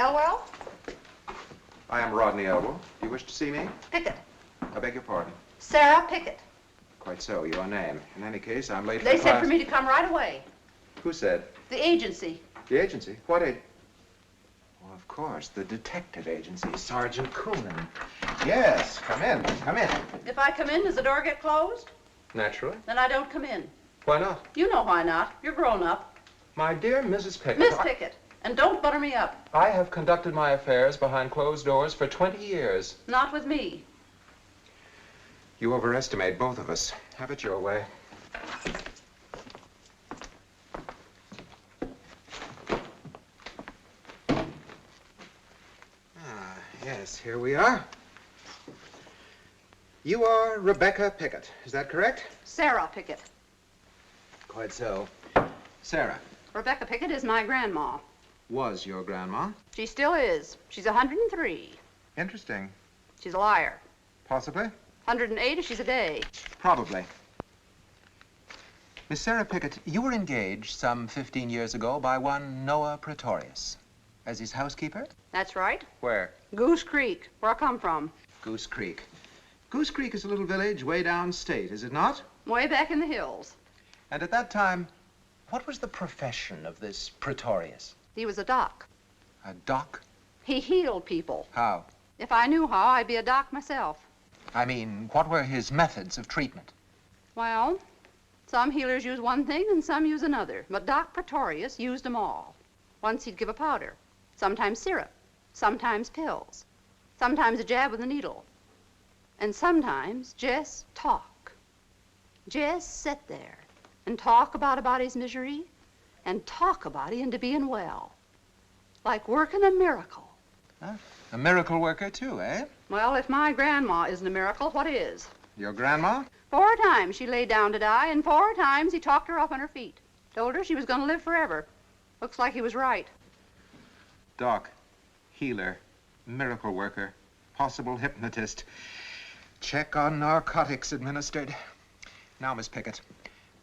Elwell? I am Rodney Elwell. Do you wish to see me? Pickett. I beg your pardon. Sarah Pickett. Quite so, your name. In any case, I'm late for They class. said for me to come right away. Who said? The agency. The agency? What agency? Well, of course, the detective agency, Sergeant Coonan. Yes, come in, come in. If I come in, does the door get closed? Naturally. Then I don't come in. Why not? You know why not. You're grown up. My dear Mrs. Pickett. Miss Pickett. And don't butter me up. I have conducted my affairs behind closed doors for 20 years. Not with me. You overestimate both of us. Have it your way. Yes, here we are. You are Rebecca Pickett, is that correct? Sarah Pickett. Quite so. Sarah. Rebecca Pickett is my grandma. Was your grandma? She still is. She's 103. Interesting. She's a liar. Possibly? 108 if she's a day. Probably. Miss Sarah Pickett, you were engaged some 15 years ago by one Noah Praetorius as his housekeeper? That's right. Where? Goose Creek, where I come from. Goose Creek. Goose Creek is a little village way downstate, is it not? Way back in the hills. And at that time, what was the profession of this Praetorius? He was a doc. A doc? He healed people. How? If I knew how, I'd be a doc myself. I mean, what were his methods of treatment? Well, some healers use one thing and some use another. But Doc Praetorius used them all. Once he'd give a powder, sometimes syrup, sometimes pills, sometimes a jab with a needle, and sometimes just talk. Just sit there and talk about a body's misery and talk a body into being well. Like working a miracle. Huh? A miracle worker, too, eh? Well, if my grandma isn't a miracle, what is? Your grandma? 4 times she laid down to die, and 4 times he talked her up on her feet. Told her she was going to live forever. Looks like he was right. Doc, healer, miracle worker, possible hypnotist. Check on narcotics administered. Now, Miss Pickett,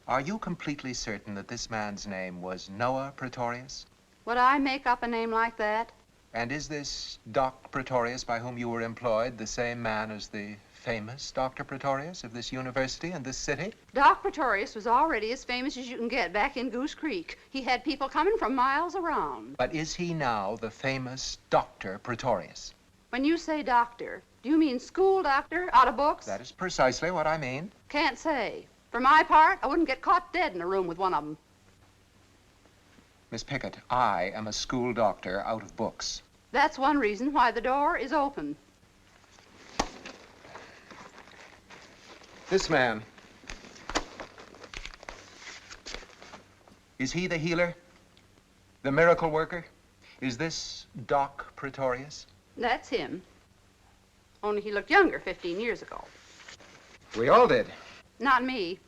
are you completely certain that this man's name was Noah Praetorius? Would I make up a name like that? And is this Doc Praetorius by whom you were employed the same man as the famous Dr. Praetorius of this university and this city? Doc Praetorius was already as famous as you can get back in Goose Creek. He had people coming from miles around. But is he now the famous Dr. Praetorius? When you say doctor, do you mean school doctor, out of books? That is precisely what I mean. Can't say. For my part, I wouldn't get caught dead in a room with one of them. Miss Pickett, I am a school doctor out of books. That's one reason why the door is open. This man. Is he the healer? The miracle worker? Is this Doc Praetorius? That's him. Only he looked younger 15 years ago. We all did. Not me.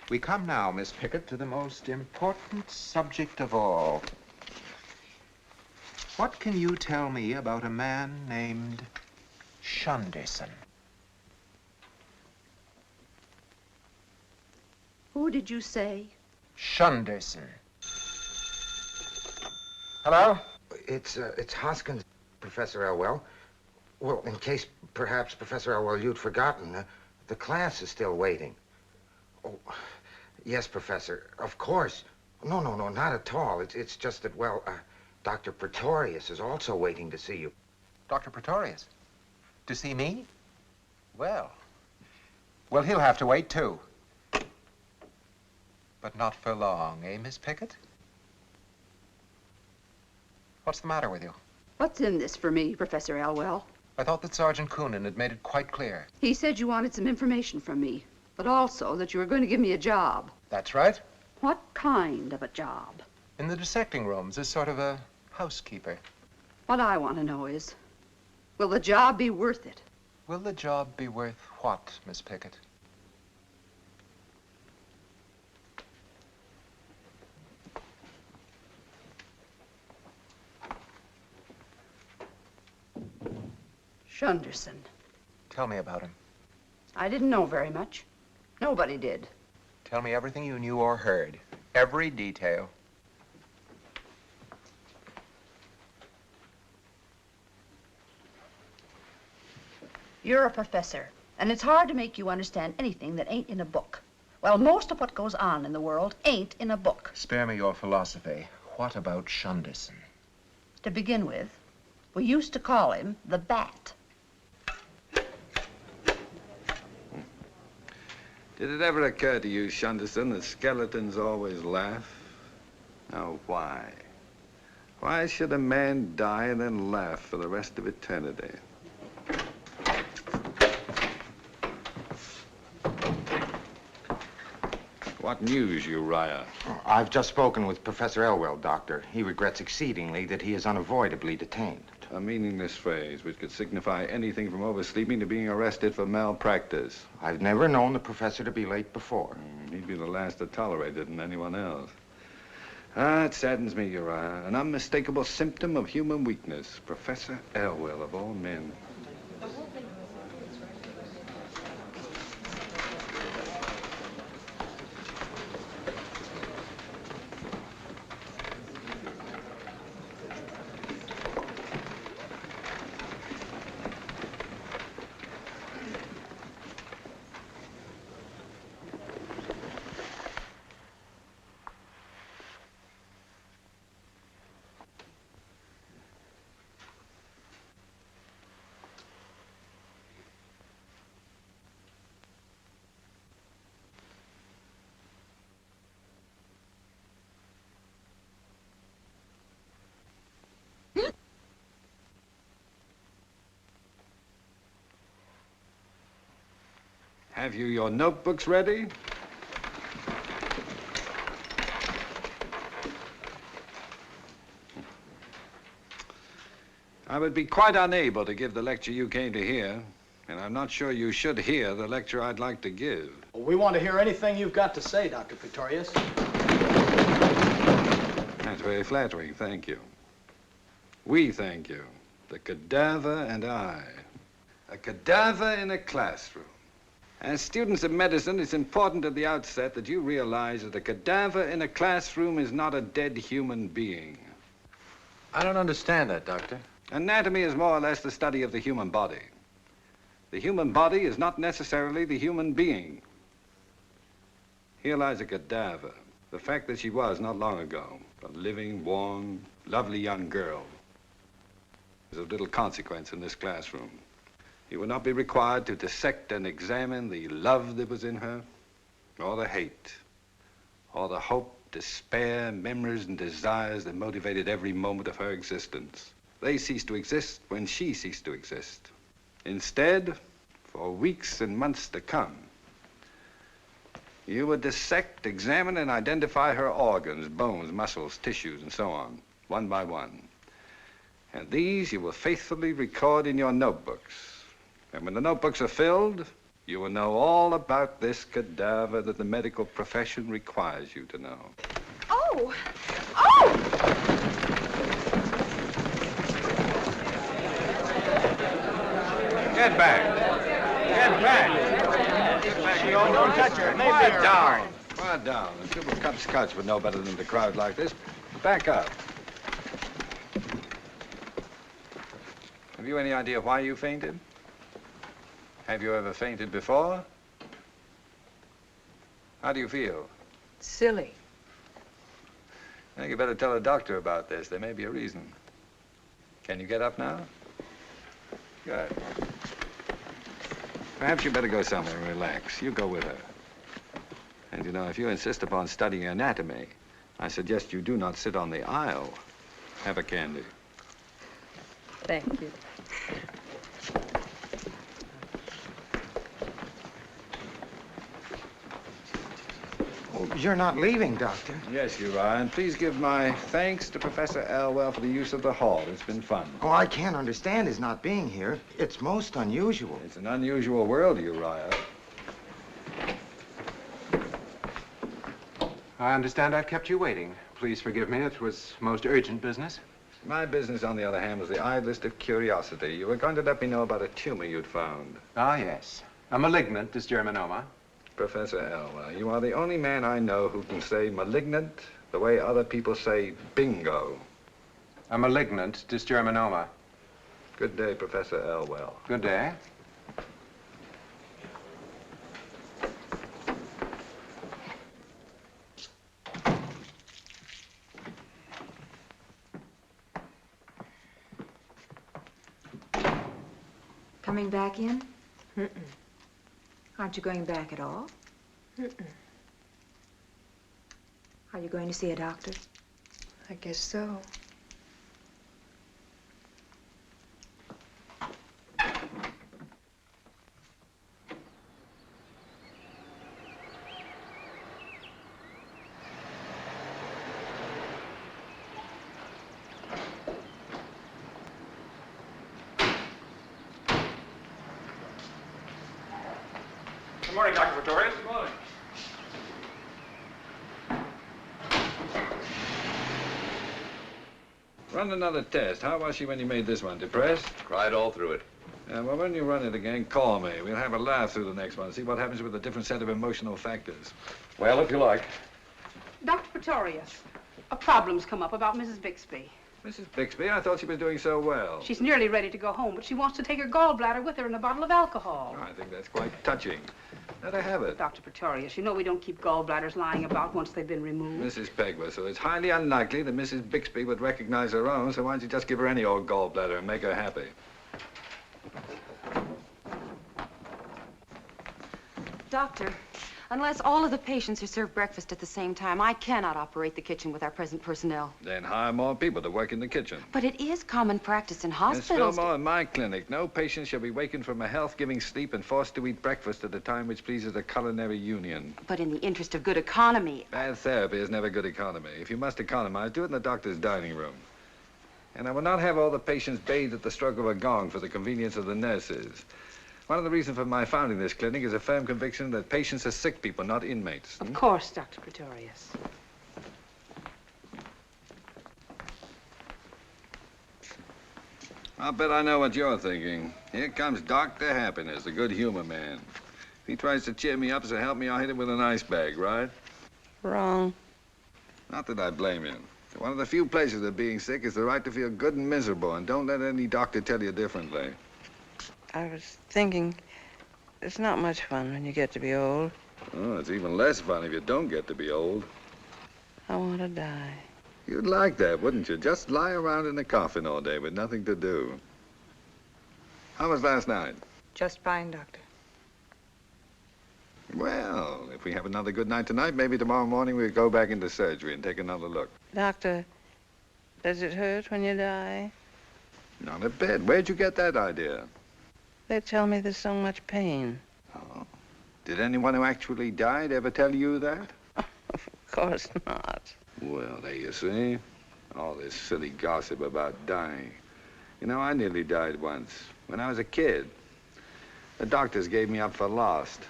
We come now, Miss Pickett, to the most important subject of all. What can you tell me about a man named Shunderson? Who did you say? Shunderson. Hello? It's Hoskins, Professor Elwell. Well, in case perhaps, Professor Elwell, you'd forgotten, the class is still waiting. Oh, yes, Professor, of course. No, not at all. It's just that, well, Dr. Praetorius is also waiting to see you. Dr. Praetorius? To see me? Well, he'll have to wait, too. But not for long, eh, Miss Pickett? What's the matter with you? What's in this for me, Professor Elwell? I thought that Sergeant Coonan had made it quite clear. He said you wanted some information from me, but also that you were going to give me a job. That's right. What kind of a job? In the dissecting rooms, as sort of a housekeeper. What I want to know is, will the job be worth it? Will the job be worth what, Miss Pickett? Shunderson. Tell me about him. I didn't know very much. Nobody did. Tell me everything you knew or heard. Every detail. You're a professor, and it's hard to make you understand anything that ain't in a book. Well, most of what goes on in the world ain't in a book. Spare me your philosophy. What about Shunderson? To begin with, we used to call him the Bat. Did it ever occur to you, Shunderson, that skeletons always laugh? Now, why? Why should a man die and then laugh for the rest of eternity? What news, Uriah? Oh, I've just spoken with Professor Elwell, Doctor. He regrets exceedingly that he is unavoidably detained. A meaningless phrase which could signify anything from oversleeping to being arrested for malpractice. I've never known the professor to be late before. He'd be the last to tolerate it than anyone else. Ah, it saddens me, Uriah. An unmistakable symptom of human weakness. Professor Elwell, of all men. Have you your notebooks ready? I would be quite unable to give the lecture you came to hear, and I'm not sure you should hear the lecture I'd like to give. Well, we want to hear anything you've got to say, Dr. Praetorius. That's very flattering, thank you. We thank you. The cadaver and I. A cadaver in a classroom. As students of medicine, it's important at the outset that you realize that a cadaver in a classroom is not a dead human being. I don't understand that, Doctor. Anatomy is more or less the study of the human body. The human body is not necessarily the human being. Here lies a cadaver. The fact that she was, not long ago, a living, warm, lovely young girl is of little consequence in this classroom. You will not be required to dissect and examine the love that was in her, or the hate, or the hope, despair, memories, and desires that motivated every moment of her existence. They ceased to exist when she ceased to exist. Instead, for weeks and months to come, you would dissect, examine, and identify her organs, bones, muscles, tissues, and so on, one by one. And these you will faithfully record in your notebooks. And when the notebooks are filled, you will know all about this cadaver that the medical profession requires you to know. Oh! Oh! Get back. Get back. Don't touch her. Quiet down. Quiet down. The Super Cup Scotch would know better than to crowd like this. Back up. Have you any idea why you fainted? Have you ever fainted before? How do you feel? Silly. I think you better tell a doctor about this. There may be a reason. Can you get up now? Good. Perhaps you better go somewhere and relax. You go with her. And you know, if you insist upon studying anatomy, I suggest you do not sit on the aisle. Have a candy. Thank you. You're not leaving, Doctor. Yes, you are. And please give my thanks to Professor Elwell for the use of the hall. It's been fun. Oh, I can't understand his not being here. It's most unusual. It's an unusual world, Uriah. I understand I've kept you waiting. Please forgive me. It was most urgent business. My business, on the other hand, was the idlest of curiosity. You were going to let me know about a tumor you'd found. Ah, yes. A malignant dysgerminoma. Professor Elwell, you are the only man I know who can say malignant the way other people say bingo. A malignant dysgerminoma. Good day, Professor Elwell. Good day. coming back in? Mm-mm. Aren't you going back at all? Mm-mm. Are you going to see a doctor? I guess so. Good morning, Dr. Pretorius. Good morning. Run another test. How was she when you made this one? Depressed? Cried all through it. Well, when you run it again, call me. We'll have a laugh through the next one, see what happens with a different set of emotional factors. Well, if you like. Dr. Praetorius, a problem's come up about Mrs. Bixby. Mrs. Bixby, I thought she was doing so well. She's nearly ready to go home, but she wants to take her gallbladder with her and a bottle of alcohol. I think that's quite touching. Let her have it. Dr. Praetorius, you know we don't keep gallbladders lying about once they've been removed. Mrs. Pegler, so it's highly unlikely that Mrs. Bixby would recognize her own, so why don't you just give her any old gallbladder and make her happy? Doctor, unless all of the patients are served breakfast at the same time, I cannot operate the kitchen with our present personnel. Then hire more people to work in the kitchen. But it is common practice in Miss hospitals. Fillmore, in my clinic, no patient shall be wakened from a health-giving sleep and forced to eat breakfast at a time which pleases the culinary union. But in the interest of good economy. Bad therapy is never good economy. If you must economize, do it in the doctor's dining room. And I will not have all the patients bathed at the stroke of a gong for the convenience of the nurses. One of the reasons for my founding this clinic is a firm conviction that patients are sick people, not inmates. Of course, Dr. Praetorius. I'll bet I know what you're thinking. Here comes Dr. Happiness, the good humor man. If he tries to cheer me up or help me, I'll hit him with an ice bag, right? Wrong. Not that I blame you. One of the few pleasures of being sick is the right to feel good and miserable, and don't let any doctor tell you differently. I was thinking, it's not much fun when you get to be old. Oh, it's even less fun if you don't get to be old. I want to die. You'd like that, wouldn't you? Just lie around in a coffin all day with nothing to do. How was last night? Just fine, Doctor. Well, if we have another good night tonight, maybe tomorrow morning we'll go back into surgery and take another look. Doctor, does it hurt when you die? Not a bit. Where'd you get that idea? They tell me there's so much pain. Oh. Did anyone who actually died ever tell you that? Of course not. Well, there you see. All this silly gossip about dying. You know, I nearly died once. When I was a kid. The doctors gave me up for lost.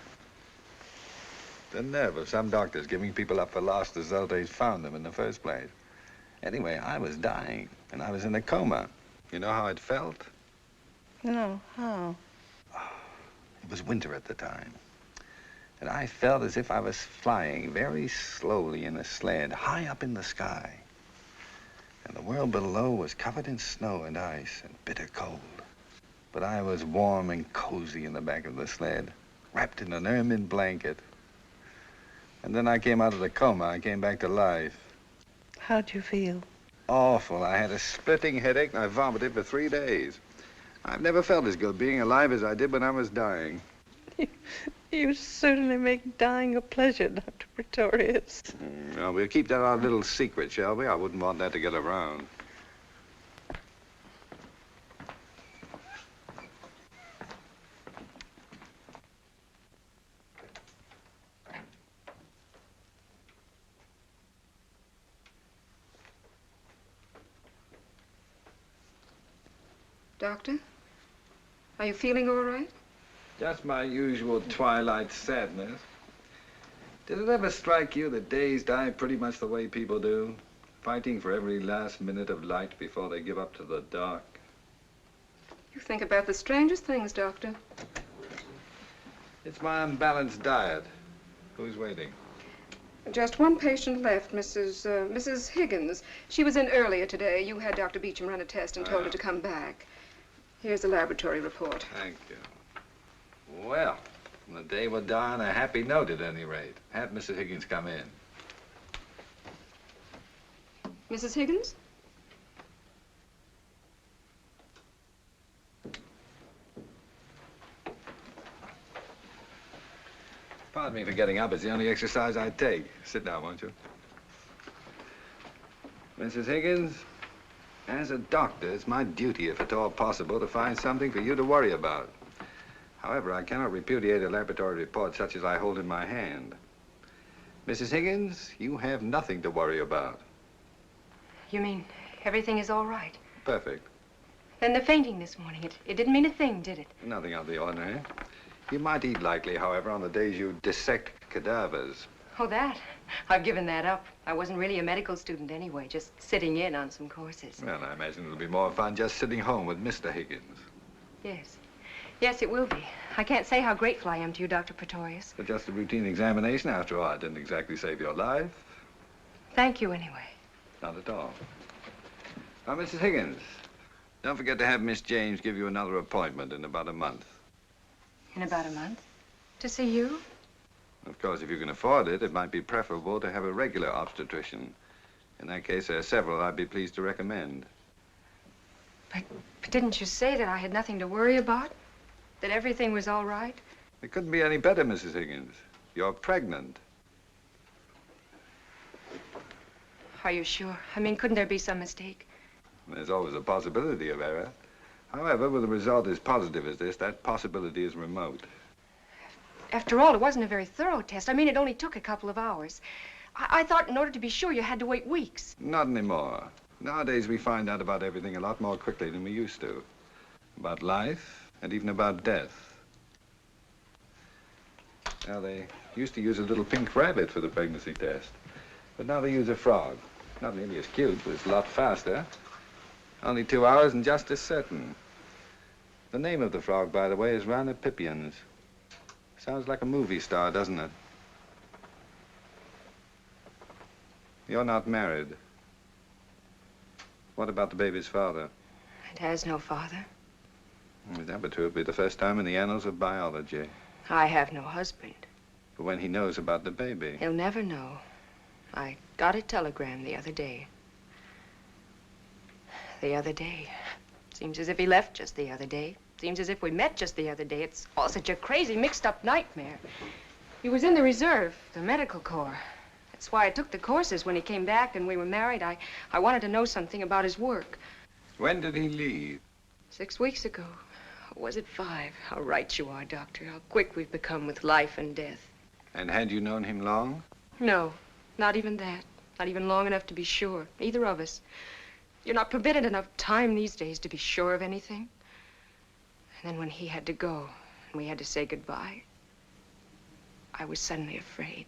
The nerve of some doctors giving people up for lost as though they'd found them in the first place. Anyway, I was dying, and I was in a coma. You know how it felt? No, how? It was winter at the time. And I felt as if I was flying very slowly in a sled high up in the sky. And the world below was covered in snow and ice and bitter cold. But I was warm and cozy in the back of the sled, wrapped in an ermine blanket. And then I came out of the coma. I came back to life. How'd you feel? Awful. I had a splitting headache and I vomited for 3 days. I've never felt as good being alive as I did when I was dying. You certainly make dying a pleasure, Dr. Pretorius. Well, we'll keep that our little secret, shall we? I wouldn't want that to get around. Doctor, are you feeling all right? Just my usual twilight sadness. Did it ever strike you that days die pretty much the way people do? Fighting for every last minute of light before they give up to the dark. You think about the strangest things, Doctor. It's my unbalanced diet. Who's waiting? Just one patient left, Mrs. Higgins. She was in earlier today. You had Dr. Beecham run a test and told her to come back. Here's the laboratory report. Thank you. Well, the day will die on a happy note at any rate. Have Mrs. Higgins come in. Mrs. Higgins? Pardon me for getting up. It's the only exercise I take. Sit down, won't you? Mrs. Higgins, as a doctor, it's my duty, if at all possible, to find something for you to worry about. However, I cannot repudiate a laboratory report such as I hold in my hand. Mrs. Higgins, you have nothing to worry about. You mean everything is all right? Perfect. Then the fainting this morning, it didn't mean a thing, did it? Nothing out of the ordinary. You might eat lightly, however, on the days you dissect cadavers. Oh, that? I've given that up. I wasn't really a medical student anyway, just sitting in on some courses. Well, I imagine it'll be more fun just sitting home with Mr. Higgins. Yes. Yes, it will be. I can't say how grateful I am to you, Dr. Pretorius. But just a routine examination, after all. It didn't exactly save your life. Thank you anyway. Not at all. Now, Mrs. Higgins, don't forget to have Miss James give you another appointment in about a month. In about a month? To see you? Of course, if you can afford it, it might be preferable to have a regular obstetrician. In that case, there are several I'd be pleased to recommend. But didn't you say that I had nothing to worry about? That everything was all right? It couldn't be any better, Mrs. Higgins. You're pregnant. Are you sure? I mean, couldn't there be some mistake? There's always a possibility of error. However, with a result as positive as this, that possibility is remote. After all, it wasn't a very thorough test. I mean, it only took a couple of hours. I thought in order to be sure you had to wait weeks. Not anymore. Nowadays, we find out about everything a lot more quickly than we used to. About life, and even about death. Now, they used to use a little pink rabbit for the pregnancy test. But now they use a frog. Not nearly as cute, but it's a lot faster. Only 2 hours and just as certain. The name of the frog, by the way, is Pipians. Sounds like a movie star, doesn't it? You're not married. What about the baby's father? It has no father. If that were true, it'd be the first time in the annals of biology. I have no husband. But when he knows about the baby... He'll never know. I got a telegram the other day. The other day. Seems as if he left just the other day. Seems as if we met just the other day. It's all such a crazy, mixed-up nightmare. He was in the reserve, the medical corps. That's why I took the courses. When he came back and we were married, I wanted to know something about his work. When did he leave? 6 weeks ago. Or was it 5? How right you are, Doctor. How quick we've become with life and death. And had you known him long? No, not even that. Not even long enough to be sure. Either of us. You're not permitted enough time these days to be sure of anything. And then when he had to go, and we had to say goodbye, I was suddenly afraid.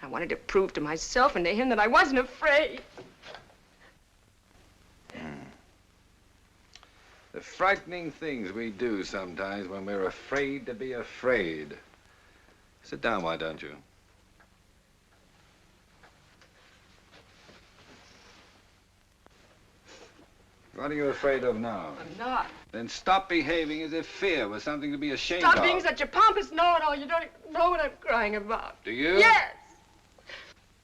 I wanted to prove to myself and to him that I wasn't afraid. The frightening things we do sometimes when we're afraid to be afraid. Sit down, why don't you? What are you afraid of now? I'm not. Then stop behaving as if fear was something to be ashamed of. Stop being such a pompous know-it-all. You don't even know what I'm crying about. Do you? Yes!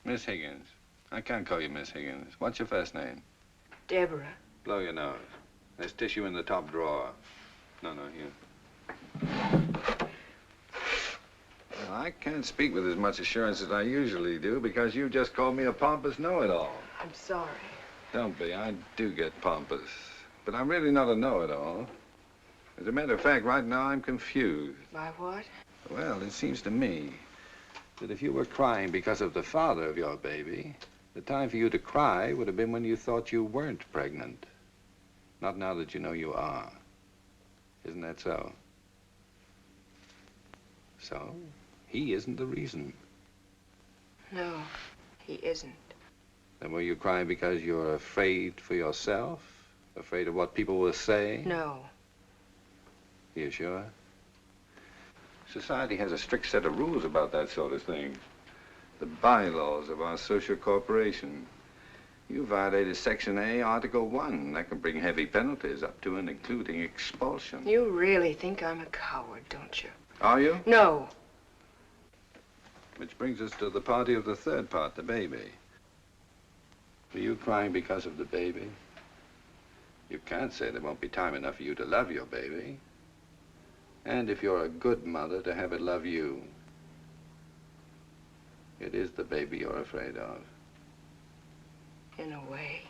Miss Higgins. I can't call you Miss Higgins. What's your first name? Deborah. Blow your nose. There's tissue in the top drawer. No, here. Well, I can't speak with as much assurance as I usually do because you just called me a pompous know-it-all. I'm sorry. Don't be. I do get pompous. But I'm really not a know-it-all. As a matter of fact, right now I'm confused. By what? Well, it seems to me that if you were crying because of the father of your baby, the time for you to cry would have been when you thought you weren't pregnant. Not now that you know you are. Isn't that so? So, he isn't the reason. No, he isn't. Then were you crying because you're afraid for yourself? Afraid of what people will say? No. You sure? Society has a strict set of rules about that sort of thing. The bylaws of our social corporation. You violated Section A, Article 1. That can bring heavy penalties up to and including expulsion. You really think I'm a coward, don't you? Are you? No. Which brings us to the party of the third part, the baby. Were you crying because of the baby? You can't say there won't be time enough for you to love your baby. And if you're a good mother, to have it love you. It is the baby you're afraid of. In a way.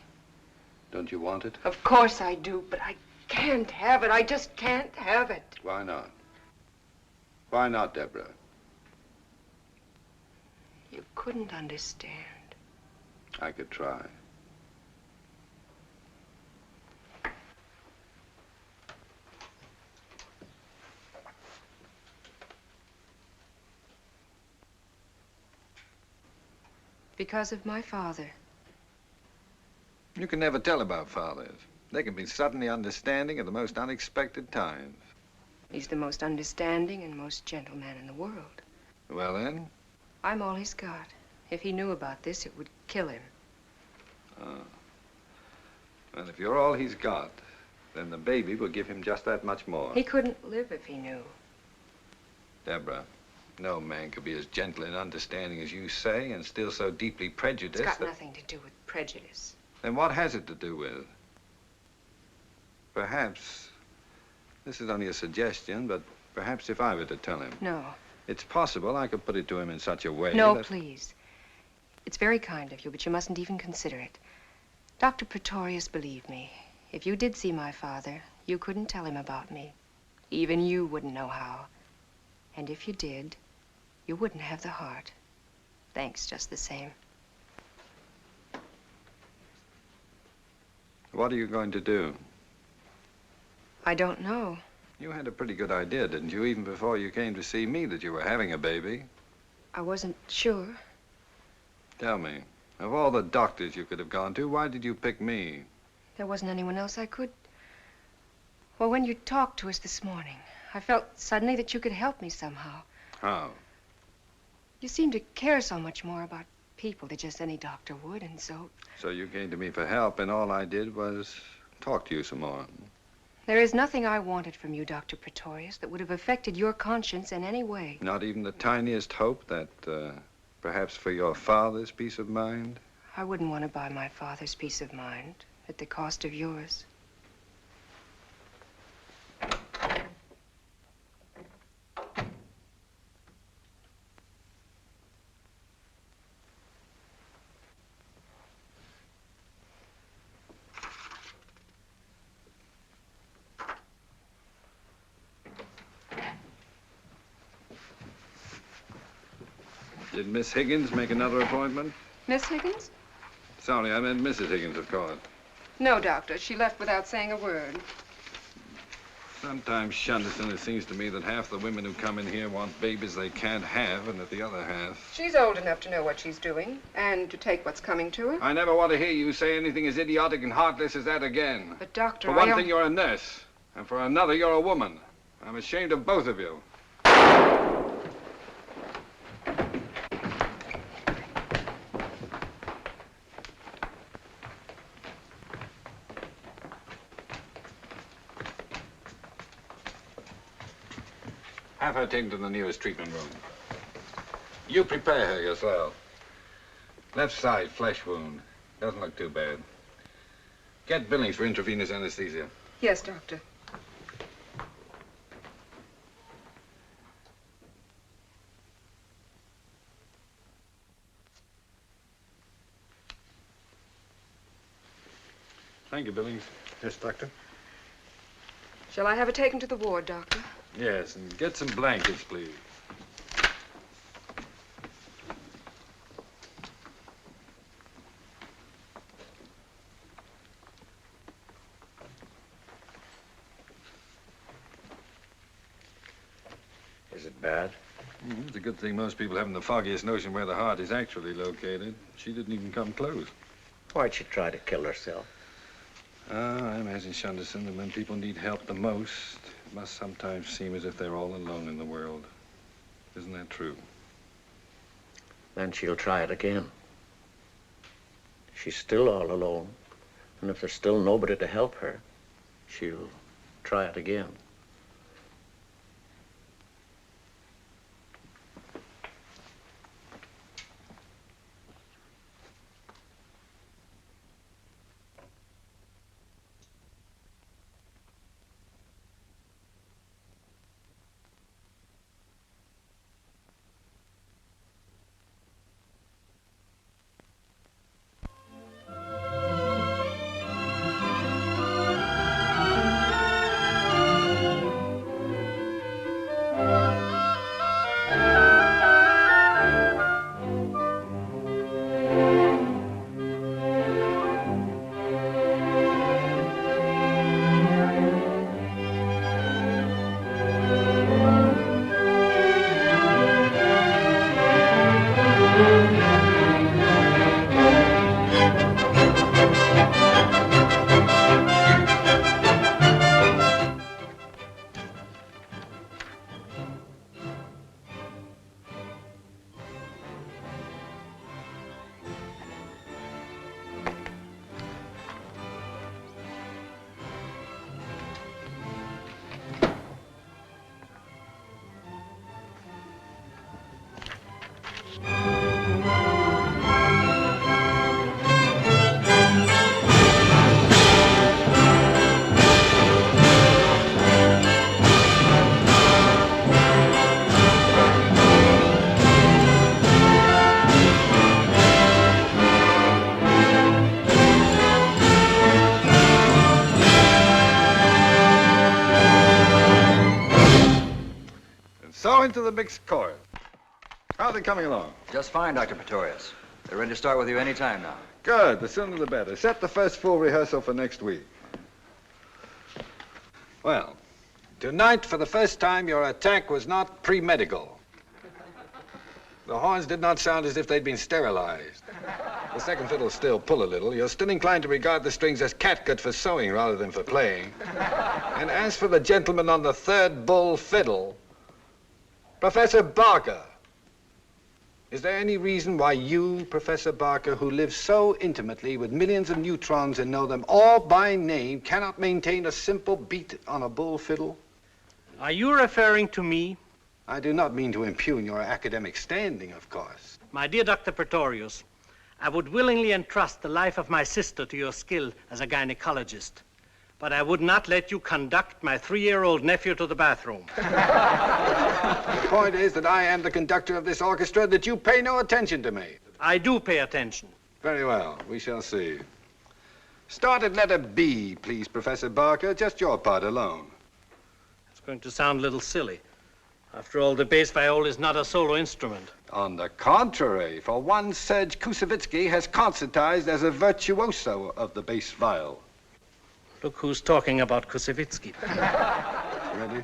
Don't you want it? Of course I do, but I can't have it. I just can't have it. Why not? Why not, Deborah? You couldn't understand. I could try. Because of my father. You can never tell about fathers. They can be suddenly understanding at the most unexpected times. He's the most understanding and most gentle man in the world. Well, then? I'm all he's got. If he knew about this, it would kill him. Oh. Well, if you're all he's got, then the baby will give him just that much more. He couldn't live if he knew. Deborah, no man could be as gentle and understanding as you say and still so deeply prejudiced. It's got nothing to do with prejudice. Then what has it to do with? Perhaps, this is only a suggestion, but perhaps if I were to tell him. No. It's possible I could put it to him in such a way No, that... please. It's very kind of you, but you mustn't even consider it. Dr. Praetorius, believe me, if you did see my father, you couldn't tell him about me. Even you wouldn't know how. And if you did, you wouldn't have the heart. Thanks just the same. What are you going to do? I don't know. You had a pretty good idea, didn't you, even before you came to see me, that you were having a baby? I wasn't sure. Tell me, of all the doctors you could have gone to, why did you pick me? There wasn't anyone else I could. Well, when you talked to us this morning, I felt suddenly that you could help me somehow. How? You seem to care so much more about people than just any doctor would, and so... So you came to me for help, and all I did was talk to you some more. There is nothing I wanted from you, Dr. Praetorius, that would have affected your conscience in any way. Not even the tiniest hope that, perhaps for your father's peace of mind? I wouldn't want to buy my father's peace of mind at the cost of yours. Did Miss Higgins make another appointment? Miss Higgins? Sorry, I meant Mrs. Higgins, of course. No, Doctor. She left without saying a word. Sometimes, Shunderson, it seems to me that half the women who come in here want babies they can't have, and that the other half... She's old enough to know what she's doing, and to take what's coming to her. I never want to hear you say anything as idiotic and heartless as that again. But, Doctor, For one thing, you're a nurse, and for another, you're a woman. I'm ashamed of both of you. Have her taken to the nearest treatment room. You prepare her yourself. Left side, flesh wound. Doesn't look too bad. Get Billings for intravenous anesthesia. Yes, Doctor. Thank you, Billings. Yes, Doctor? Shall I have her taken to the ward, Doctor? Yes, and get some blankets, please. Is it bad? It's a good thing most people haven't the foggiest notion where the heart is actually located. She didn't even come close. Why'd she try to kill herself? I imagine, Shunderson, that when people need help the most, it must sometimes seem as if they're all alone in the world. Isn't that true? Then she'll try it again. She's still all alone. And if there's still nobody to help her, she'll try it again. go into the mixed chorus. How are they coming along? Just fine, Dr. Praetorius. They're ready to start with you any time now. Good. The sooner the better. Set the first full rehearsal for next week. Well, tonight, for the first time, your attack was not pre-medical. The horns did not sound as if they'd been sterilized. The second fiddle still pull a little. You're still inclined to regard the strings as catgut for sewing rather than for playing. And as for the gentleman on the third bull fiddle, Professor Barker. Is there any reason why you, Professor Barker, who live so intimately with millions of neutrons and know them all by name, cannot maintain a simple beat on a bull fiddle? Are you referring to me? I do not mean to impugn your academic standing, of course. My dear Dr. Praetorius, I would willingly entrust the life of my sister to your skill as a gynecologist, but I would not let you conduct my 3-year-old nephew to the bathroom. The point is that I am the conductor of this orchestra, that you pay no attention to me. I do pay attention. Very well. We shall see. Start at letter B, please, Professor Barker. Just your part alone. It's going to sound a little silly. After all, the bass viol is not a solo instrument. On the contrary, for one, Serge Koussevitzky has concertized as a virtuoso of the bass viol. Look who's talking about Koussevitzky. Ready?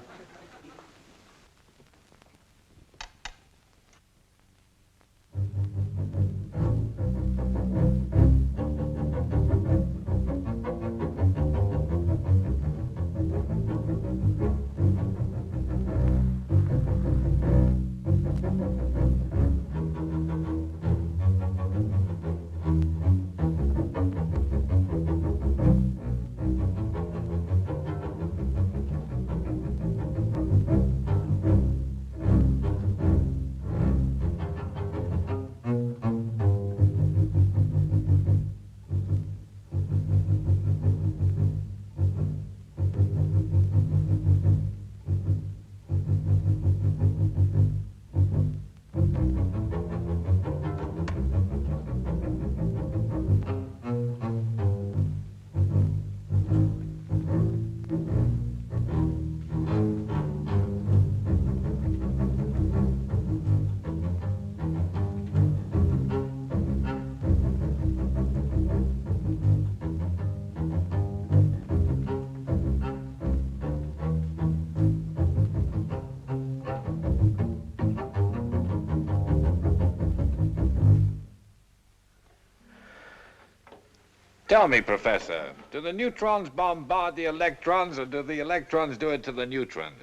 Tell me, Professor, do the neutrons bombard the electrons, or do the electrons do it to the neutrons?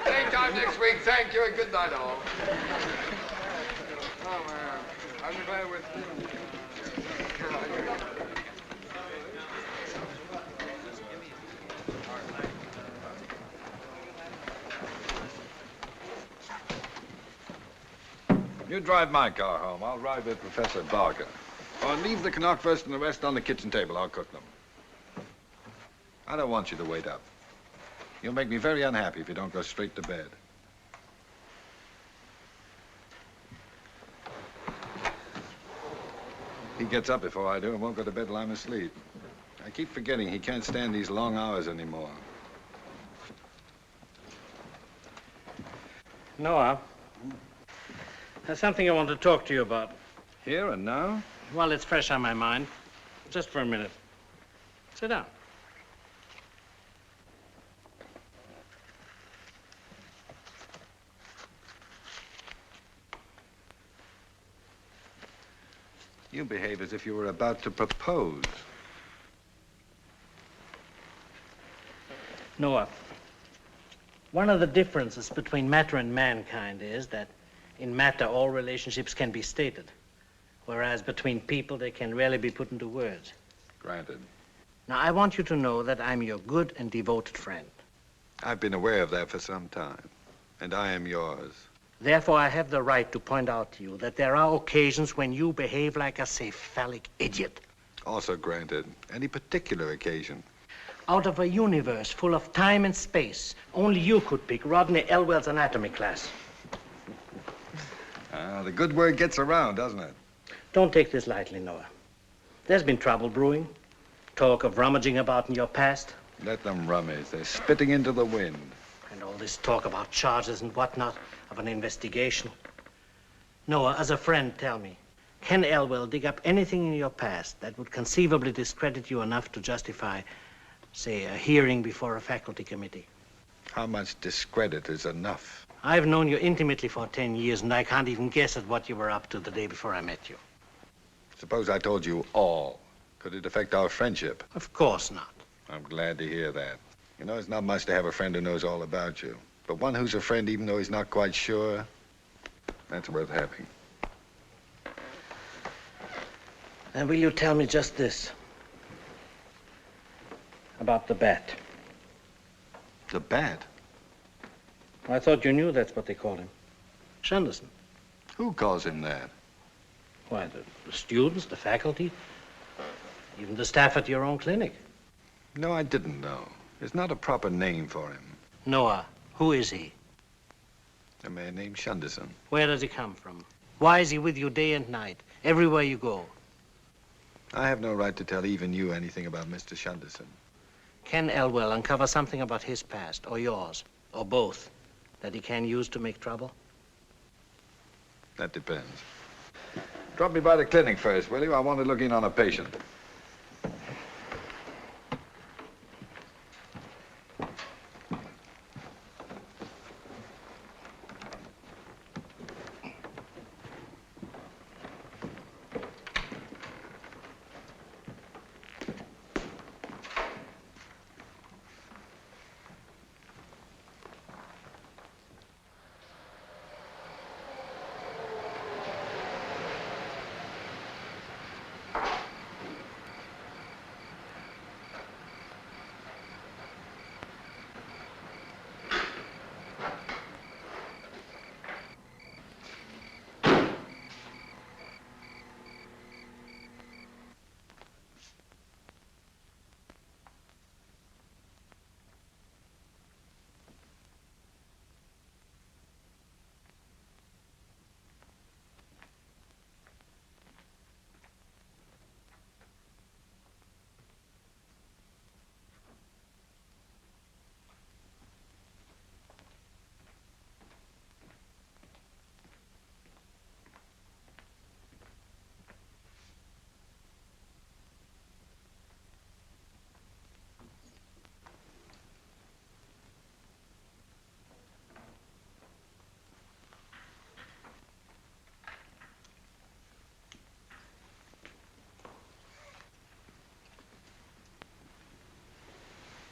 Same time next week. Thank you and good night, all. Oh, man. I'm glad we're... You drive my car home. I'll ride with Professor Barker. Or leave the Knockfirst and the rest on the kitchen table. I'll cook them. I don't want you to wait up. You'll make me very unhappy if you don't go straight to bed. He gets up before I do and won't go to bed till I'm asleep. I keep forgetting he can't stand these long hours anymore. Noah, there's something I want to talk to you about. Here and now? Well, it's fresh on my mind. Just for a minute. Sit down. You behave as if you were about to propose. Noah, one of the differences between matter and mankind is that in matter, all relationships can be stated, whereas between people, they can rarely be put into words. Granted. Now, I want you to know that I'm your good and devoted friend. I've been aware of that for some time, and I am yours. Therefore, I have the right to point out to you that there are occasions when you behave like a cephalic idiot. Also granted. Any particular occasion? Out of a universe full of time and space, only you could pick Rodney Elwell's anatomy class. The good word gets around, doesn't it? Don't take this lightly, Noah. There's been trouble brewing. Talk of rummaging about in your past. Let them rummage. They're spitting into the wind. And all this talk about charges and whatnot, of an investigation. Noah, as a friend, tell me, can Elwell dig up anything in your past that would conceivably discredit you enough to justify, say, a hearing before a faculty committee? How much discredit is enough? I've known you intimately for 10 years, and I can't even guess at what you were up to the day before I met you. Suppose I told you all. Could it affect our friendship? Of course not. I'm glad to hear that. You know, it's not much to have a friend who knows all about you. But one who's a friend even though he's not quite sure, that's worth having. And will you tell me just this? About the bat. The bat? I thought you knew that's what they call him. Shunderson. Who calls him that? Why, the students, the faculty, even the staff at your own clinic. No, I didn't know. There's not a proper name for him. Noah, who is he? A man named Shunderson. Where does he come from? Why is he with you day and night, everywhere you go? I have no right to tell even you anything about Mr. Shunderson. Can Elwell uncover something about his past, or yours, or both, that he can use to make trouble? That depends. Drop me by the clinic first, will you? I want to look in on a patient.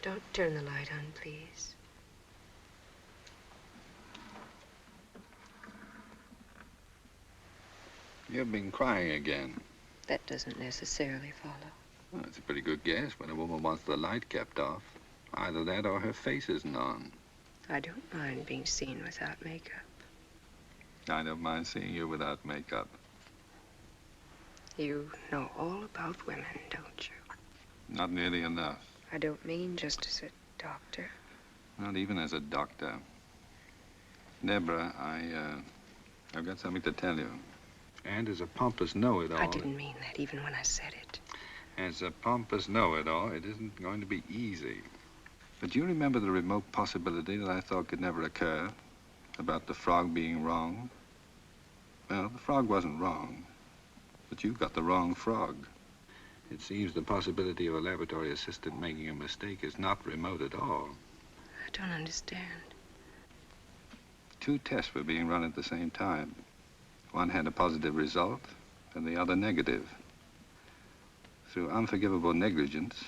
Don't turn the light on, please. You've been crying again. That doesn't necessarily follow. Well, that's a pretty good guess when a woman wants the light kept off. Either that or her face isn't on. I don't mind being seen without makeup. I don't mind seeing you without makeup. You know all about women, don't you? Not nearly enough. I don't mean just as a doctor. Not even as a doctor. Deborah, I've got something to tell you. And as a pompous know-it-all... I didn't mean that even when I said it. As a pompous know-it-all, it isn't going to be easy. But do you remember the remote possibility that I thought could never occur? About the frog being wrong? Well, the frog wasn't wrong. But you got the wrong frog. It seems the possibility of a laboratory assistant making a mistake is not remote at all. I don't understand. 2 tests were being run at the same time. One had a positive result, and the other negative. Through unforgivable negligence,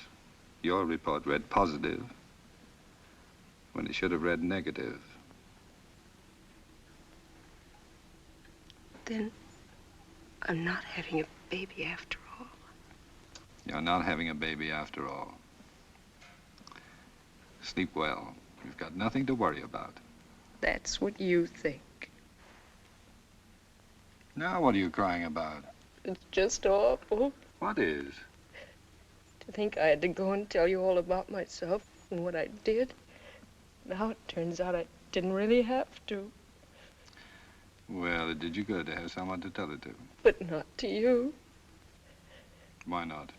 your report read positive when it should have read negative. Then I'm not having a baby after all. You're not having a baby after all. Sleep well. You've got nothing to worry about. That's what you think. Now what are you crying about? It's just awful. What is? To think I had to go and tell you all about myself and what I did. Now it turns out I didn't really have to. Well, it did you good to have someone to tell it to. But not to you. Why not?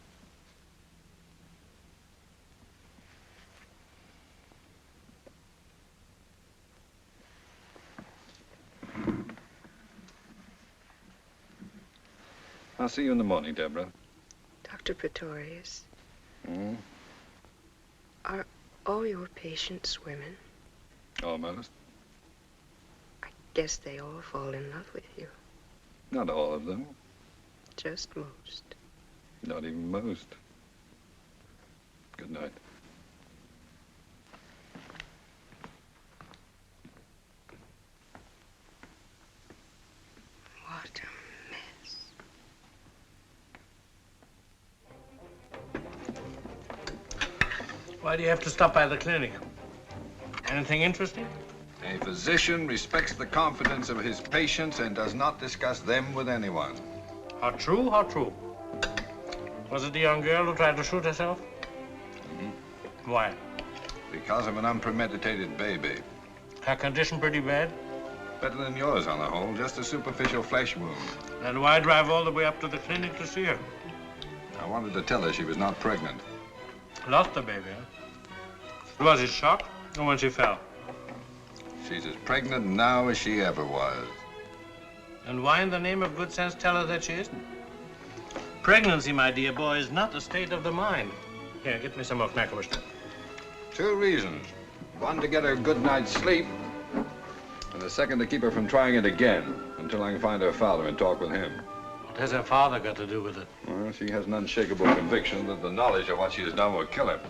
I'll see you in the morning, Deborah. Dr. Pretorius, Hmm? are all your patients women? Almost. Guess they all fall in love with you. Not all of them. Just most. Not even most. Good night. What a mess. Why do you have to stop by the clinic? Anything interesting? A physician respects the confidence of his patients and does not discuss them with anyone. How true, how true. Was it the young girl who tried to shoot herself? Mm-hmm. Why? Because of an unpremeditated baby. Her condition pretty bad? Better than yours on the whole, just a superficial flesh wound. Then why drive all the way up to the clinic to see her? I wanted to tell her she was not pregnant. Lost the baby, huh? Was it shock or when she fell? She's as pregnant now as she ever was. And why in the name of good sense tell her that she isn't? Pregnancy, my dear boy, is not a state of the mind. Here, get me some more knackwurst. 2 reasons. One, to get her a good night's sleep. And the second, to keep her from trying it again until I can find her father and talk with him. What has her father got to do with it? Well, she has an unshakable conviction that the knowledge of what she has done will kill her.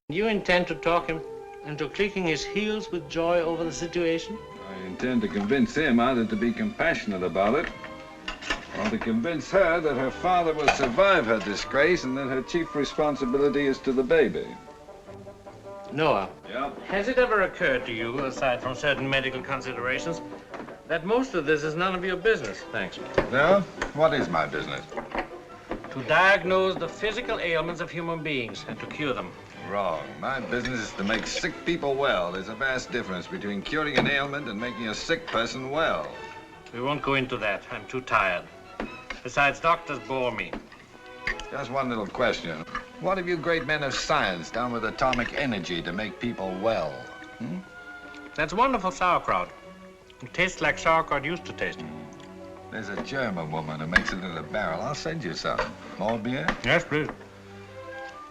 You intend to talk him into clicking his heels with joy over the situation? I intend to convince him either to be compassionate about it or to convince her that her father will survive her disgrace and that her chief responsibility is to the baby. Noah. Yeah? Has it ever occurred to you, aside from certain medical considerations, that most of this is none of your business? Thanks. No? What is my business? To diagnose the physical ailments of human beings and to cure them. Wrong. My business is to make sick people well. There's a vast difference between curing an ailment and making a sick person well. We won't go into that. I'm too tired. Besides, doctors bore me. Just one little question. What have you great men of science done with atomic energy to make people well? Hmm? That's wonderful sauerkraut. It tastes like sauerkraut used to taste. There's a German woman who makes it in a barrel. I'll send you some. More beer? Yes, please.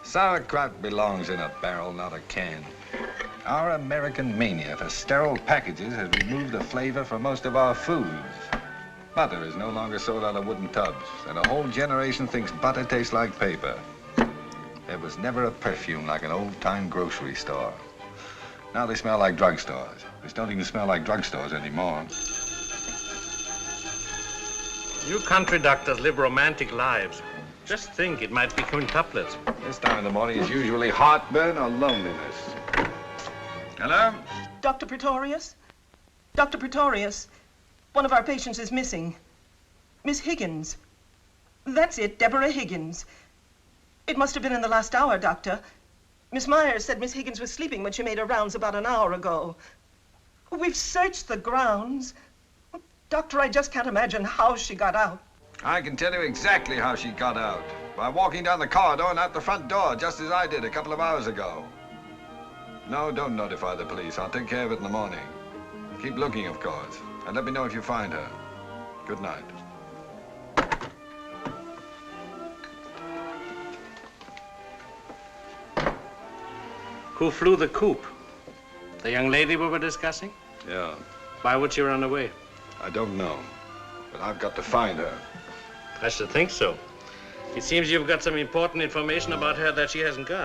Sauerkraut belongs in a barrel, not a can. Our American mania for sterile packages has removed the flavor from most of our foods. Butter is no longer sold out of wooden tubs, and a whole generation thinks butter tastes like paper. There was never a perfume like an old-time grocery store. Now they smell like drugstores, which don't even smell like drugstores anymore. You country doctors live romantic lives. Just think, it might be quintuplets. This time in the morning is usually heartburn or loneliness. Hello? Dr. Pretorius? Dr. Pretorius, one of our patients is missing. Miss Higgins. That's it, Deborah Higgins. It must have been in the last hour, Doctor. Miss Myers said Miss Higgins was sleeping when she made her rounds about an hour ago. We've searched the grounds. Doctor, I just can't imagine how she got out. I can tell you exactly how she got out. By walking down the corridor and out the front door, just as I did a couple of hours ago. No, don't notify the police. I'll take care of it in the morning. Keep looking, of course. And let me know if you find her. Good night. Who flew the coop? The young lady we were discussing? Yeah. Why would she run away? I don't know. But I've got to find her. I should think so. It seems you've got some important information about her that she hasn't got.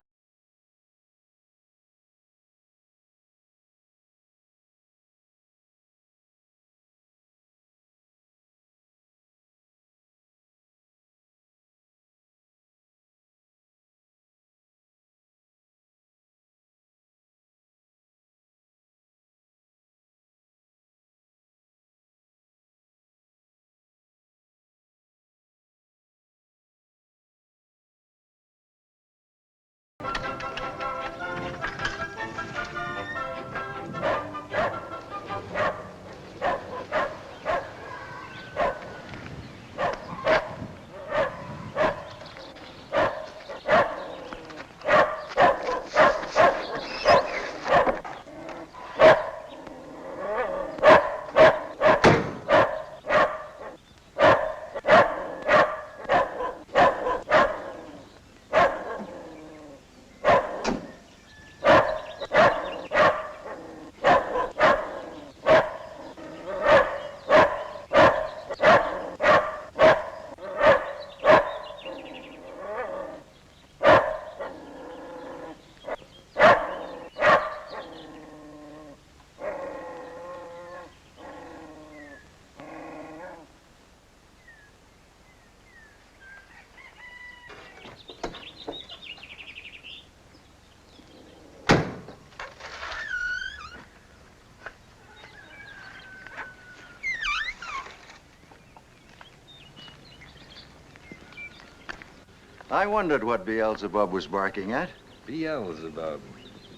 I wondered what Beelzebub was barking at. Beelzebub.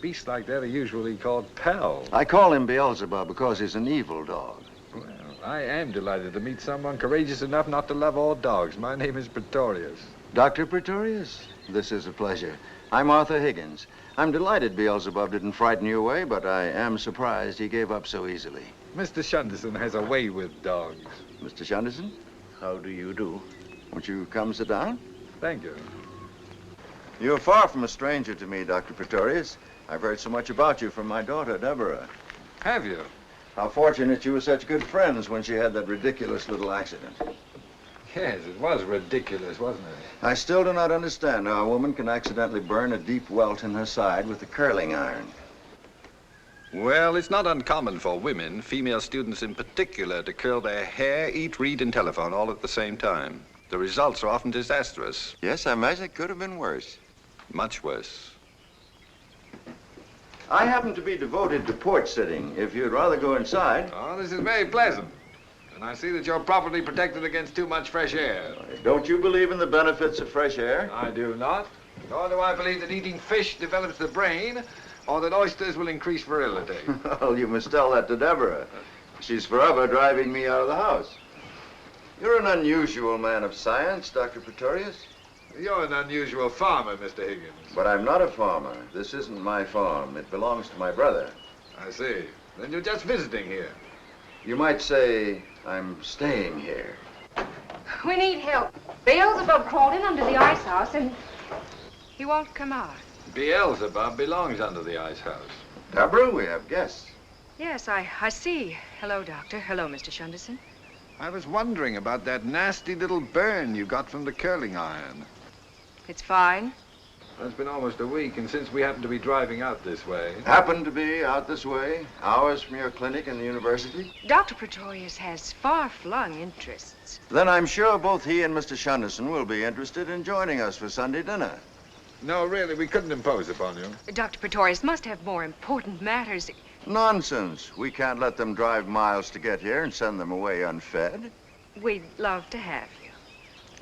Beasts like that are usually called pals. I call him Beelzebub because he's an evil dog. Well, I am delighted to meet someone courageous enough not to love all dogs. My name is Praetorius. Dr. Praetorius, this is a pleasure. I'm Arthur Higgins. I'm delighted Beelzebub didn't frighten you away, but I am surprised he gave up so easily. Mr. Shunderson has a way with dogs. Mr. Shunderson? How do you do? Won't you come sit down? Thank you. You're far from a stranger to me, Dr. Praetorius. I've heard so much about you from my daughter, Deborah. Have you? How fortunate you were such good friends when she had that ridiculous little accident. Yes, it was ridiculous, wasn't it? I still do not understand how a woman can accidentally burn a deep welt in her side with a curling iron. Well, it's not uncommon for women, female students in particular, to curl their hair, eat, read, and telephone all at the same time. The results are often disastrous. Yes, I imagine it could have been worse. Much worse. I happen to be devoted to porch sitting. If you'd rather go inside. Oh, this is very pleasant. And I see that you're properly protected against too much fresh air. Don't you believe in the benefits of fresh air? I do not. Nor do I believe that eating fish develops the brain, or that oysters will increase virility. Well, you must tell that to Deborah. She's forever driving me out of the house. You're an unusual man of science, Dr. Praetorius. You're an unusual farmer, Mr. Higgins. But I'm not a farmer. This isn't my farm. It belongs to my brother. I see. Then you're just visiting here. You might say I'm staying here. We need help. Beelzebub crawled in under the ice house and he won't come out. Beelzebub belongs under the ice house. Deborah, we have guests. Yes, I see. Hello, Doctor. Hello, Mr. Shunderson. I was wondering about that nasty little burn you got from the curling iron. It's fine. It's been almost a week, and since we happen to be driving out this way... Happen to be out this way, hours from your clinic and the university? Dr. Praetorius has far-flung interests. Then I'm sure both he and Mr. Shunderson will be interested in joining us for Sunday dinner. No, really, we couldn't impose upon you. Dr. Praetorius must have more important matters. Nonsense. We can't let them drive miles to get here and send them away unfed. We'd love to have you.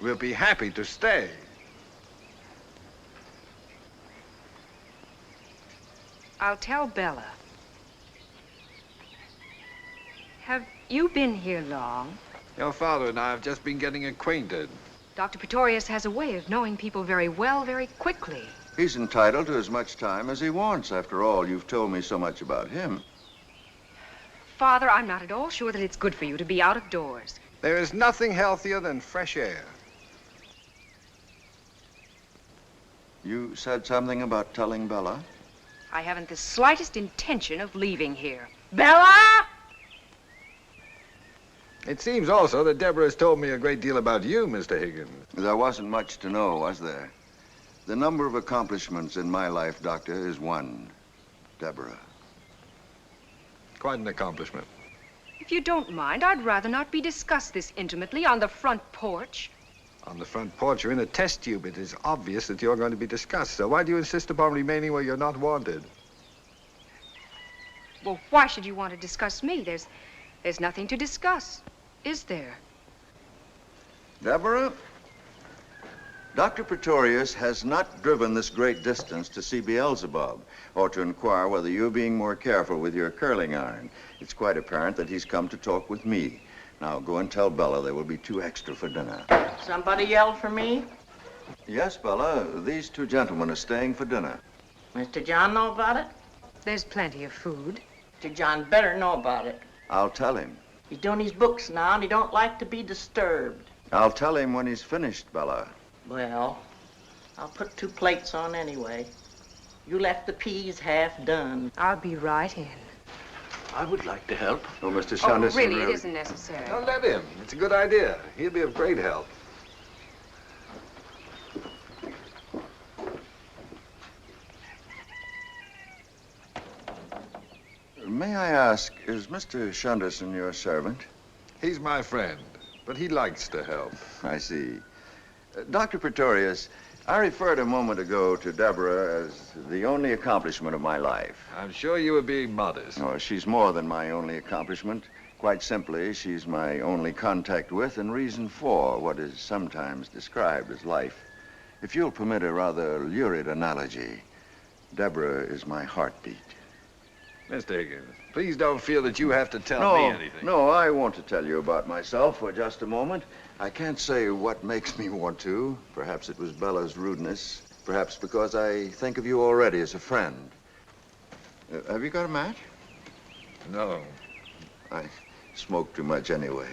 We'll be happy to stay. I'll tell Bella. Have you been here long? Your father and I have just been getting acquainted. Dr. Praetorius has a way of knowing people very well, very quickly. He's entitled to as much time as he wants. After all, you've told me so much about him. Father, I'm not at all sure that it's good for you to be out of doors. There is nothing healthier than fresh air. You said something about telling Bella? I haven't the slightest intention of leaving here. Bella! It seems also that Deborah has told me a great deal about you, Mr. Higgins. There wasn't much to know, was there? The number of accomplishments in my life, Doctor, is one. Deborah. Quite an accomplishment. If you don't mind, I'd rather not be discussed this intimately on the front porch. On the front porch, you're in a test tube. It is obvious that you're going to be discussed. So why do you insist upon remaining where you're not wanted? Well, why should you want to discuss me? There's nothing to discuss, is there? Deborah, Dr. Praetorius has not driven this great distance to see Beelzebub or to inquire whether you're being more careful with your curling iron. It's quite apparent that he's come to talk with me. Now, go and tell Bella there will be 2 extra for dinner. Somebody yelled for me? Yes, Bella. These 2 gentlemen are staying for dinner. Mr. John know about it? There's plenty of food. Mr. John better know about it. I'll tell him. He's doing his books now, and he don't like to be disturbed. I'll tell him when he's finished, Bella. Well, I'll put 2 plates on anyway. You left the peas half done. I'll be right in. I would like to help. Oh, Mr. Shunderson. Really, it isn't necessary. Don't let him. It's a good idea. He'll be of great help. May I ask, is Mr. Shunderson your servant? He's my friend, but he likes to help. I see. Dr. Praetorius, I referred a moment ago to Deborah as the only accomplishment of my life. I'm sure you were being modest. Oh, she's more than my only accomplishment. Quite simply, she's my only contact with and reason for what is sometimes described as life. If you'll permit a rather lurid analogy, Deborah is my heartbeat. Mr. Higgins, please don't feel that you have to tell me anything. No, I want to tell you about myself for just a moment. I can't say what makes me want to. Perhaps it was Bella's rudeness. Perhaps because I think of you already as a friend. Have you got a match? No. I smoke too much anyway.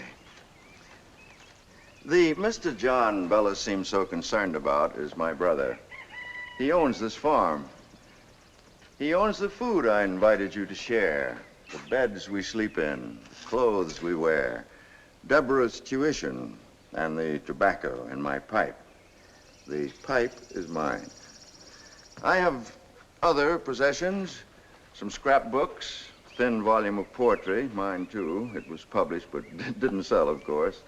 The Mr. John Bella seems so concerned about is my brother. He owns this farm. He owns the food I invited you to share, the beds we sleep in, the clothes we wear, Deborah's tuition, and the tobacco in my pipe. The pipe is mine. I have other possessions, some scrapbooks, thin volume of poetry, mine too. It was published, but didn't sell, of course.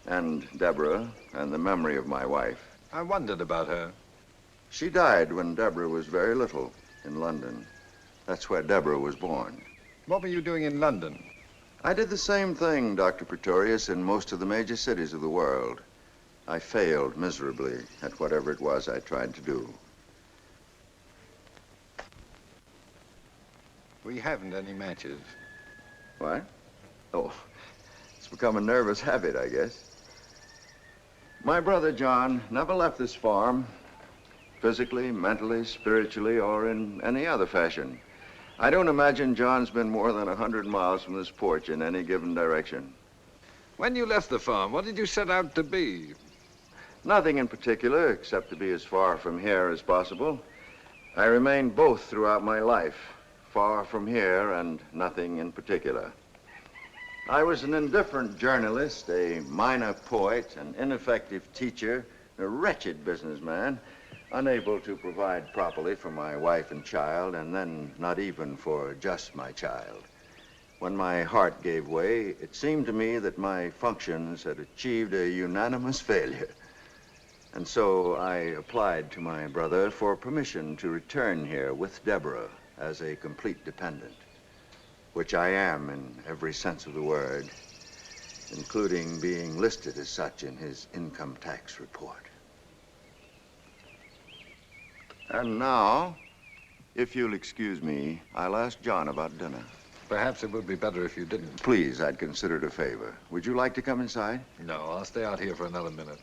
And Deborah, and the memory of my wife. I wondered about her. She died when Deborah was very little in London. That's where Deborah was born. What were you doing in London? I did the same thing, Dr. Praetorius, in most of the major cities of the world. I failed miserably at whatever it was I tried to do. We haven't any matches. What? Oh, it's become a nervous habit, I guess. My brother John never left this farm, physically, mentally, spiritually, or in any other fashion. I don't imagine John's been more than 100 miles from this porch in any given direction. When you left the farm, what did you set out to be? Nothing in particular, except to be as far from here as possible. I remained both throughout my life, far from here and nothing in particular. I was an indifferent journalist, a minor poet, an ineffective teacher, a wretched businessman, unable to provide properly for my wife and child, and then not even for just my child. When my heart gave way, it seemed to me that my functions had achieved a unanimous failure. And so I applied to my brother for permission to return here with Deborah as a complete dependent, which I am in every sense of the word, including being listed as such in his income tax report. And now, if you'll excuse me, I'll ask John about dinner. Perhaps it would be better if you didn't. Please, I'd consider it a favor. Would you like to come inside? No, I'll stay out here for another minute.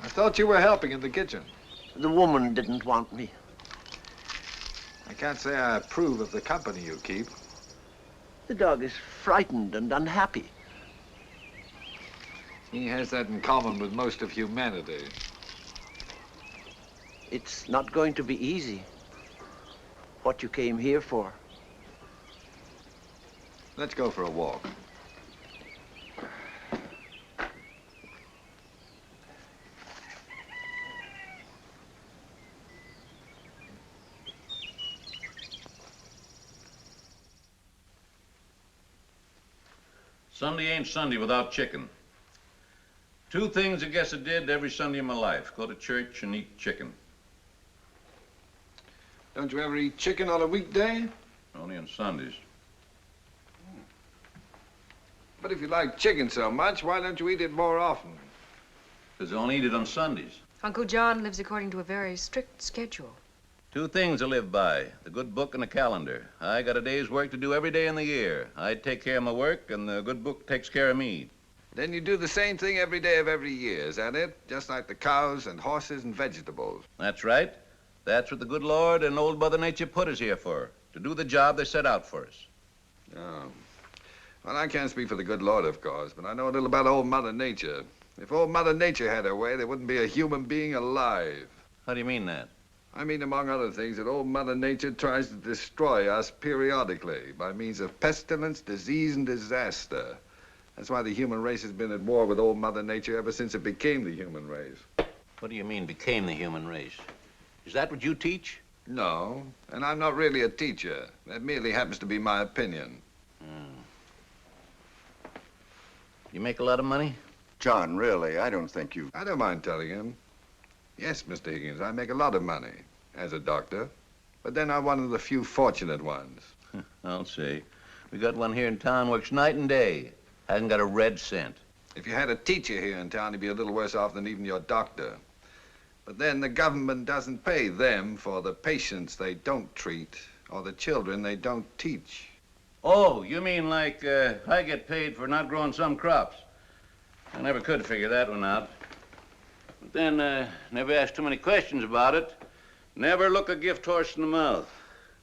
I thought you were helping in the kitchen. The woman didn't want me. I can't say I approve of the company you keep. The dog is frightened and unhappy. He has that in common with most of humanity. It's not going to be easy. What you came here for. Let's go for a walk. Sunday ain't Sunday without chicken. Two things I guess I did every Sunday of my life. Go to church and eat chicken. Don't you ever eat chicken on a weekday? Only on Sundays. But if you like chicken so much, why don't you eat it more often? Because I only eat it on Sundays. Uncle John lives according to a very strict schedule. Two things I live by, the good book and the calendar. I got a day's work to do every day in the year. I take care of my work, and the good book takes care of me. Then you do the same thing every day of every year, is that it? Just like the cows and horses and vegetables. That's right. That's what the good Lord and old Mother Nature put us here for, to do the job they set out for us. Oh. Well, I can't speak for the good Lord, of course, but I know a little about old Mother Nature. If old Mother Nature had her way, there wouldn't be a human being alive. How do you mean that? I mean, among other things, that old Mother Nature tries to destroy us periodically by means of pestilence, disease, and disaster. That's why the human race has been at war with old Mother Nature ever since it became the human race. What do you mean, became the human race? Is that what you teach? No, and I'm not really a teacher. That merely happens to be my opinion. You make a lot of money? John, really, I don't think you... I don't mind telling him. Yes, Mr. Higgins, I make a lot of money as a doctor. But then I'm one of the few fortunate ones. I'll say. We got one here in town, works night and day. Hasn't got a red cent. If you had a teacher here in town, he'd be a little worse off than even your doctor. But then the government doesn't pay them for the patients they don't treat or the children they don't teach. Oh, you mean like I get paid for not growing some crops? I never could figure that one out. But then, never ask too many questions about it. Never look a gift horse in the mouth.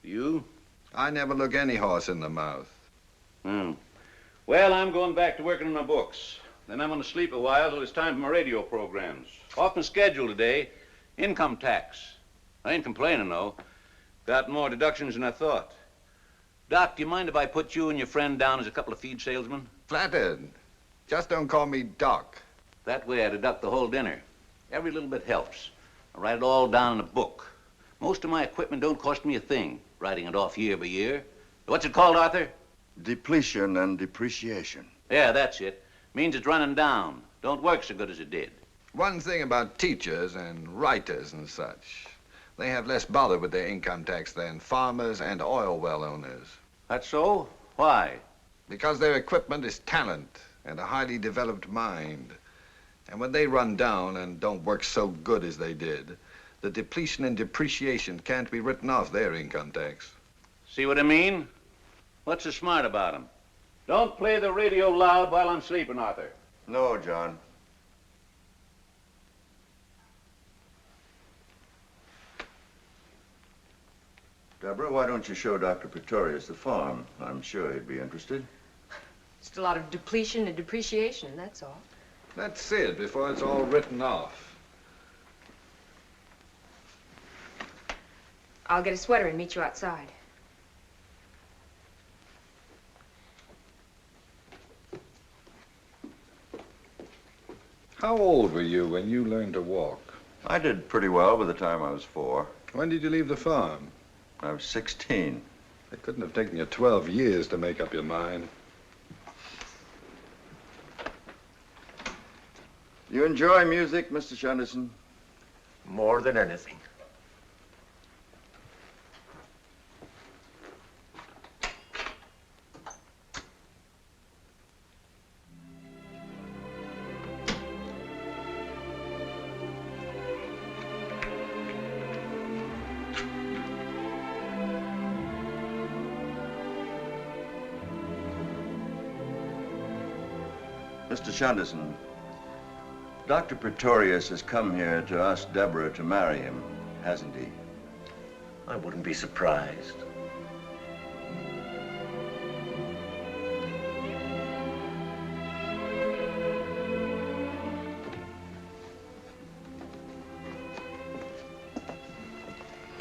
You? I never look any horse in the mouth. Well, I'm going back to working on my books. Then I'm going to sleep a while till it's time for my radio programs. Off my schedule today, income tax. I ain't complaining, though. Got more deductions than I thought. Doc, do you mind if I put you and your friend down as a couple of feed salesmen? Flattered. Just don't call me Doc. That way I deduct the whole dinner. Every little bit helps. I write it all down in a book. Most of my equipment don't cost me a thing, writing it off year by year. What's it called, Arthur? Depletion and depreciation. Yeah, that's it. Means it's running down. Don't work so good as it did. One thing about teachers and writers and such, they have less bother with their income tax than farmers and oil well owners. That's so? Why? Because their equipment is talent and a highly developed mind. And when they run down and don't work so good as they did, the depletion and depreciation can't be written off their income tax. See what I mean? What's so smart about them? Don't play the radio loud while I'm sleeping, Arthur. No, John. Deborah, why don't you show Dr. Praetorius the farm? I'm sure he'd be interested. Just a lot of depletion and depreciation, that's all. That's it, before it's all written off. I'll get a sweater and meet you outside. How old were you when you learned to walk? I did pretty well by the time I was 4. When did you leave the farm? I was 16. It couldn't have taken you 12 years to make up your mind. You enjoy music, Mr. Shunderson? More than anything. Mr. Shunderson, Dr. Praetorius has come here to ask Deborah to marry him, hasn't he? I wouldn't be surprised.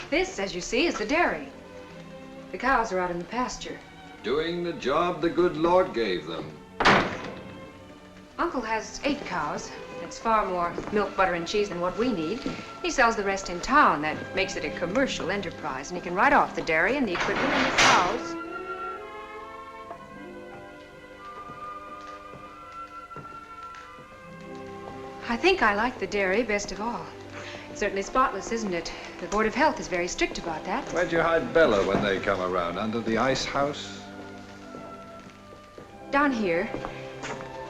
This, as you see, is the dairy. The cows are out in the pasture. Doing the job the good Lord gave them. Uncle has 8 cows. It's far more milk, butter, and cheese than what we need. He sells the rest in town. That makes it a commercial enterprise, and he can write off the dairy and the equipment and the cows. I think I like the dairy best of all. It's certainly spotless, isn't it? The Board of Health is very strict about that. Where'd you hide Bella when they come around? Under the ice house? Down here.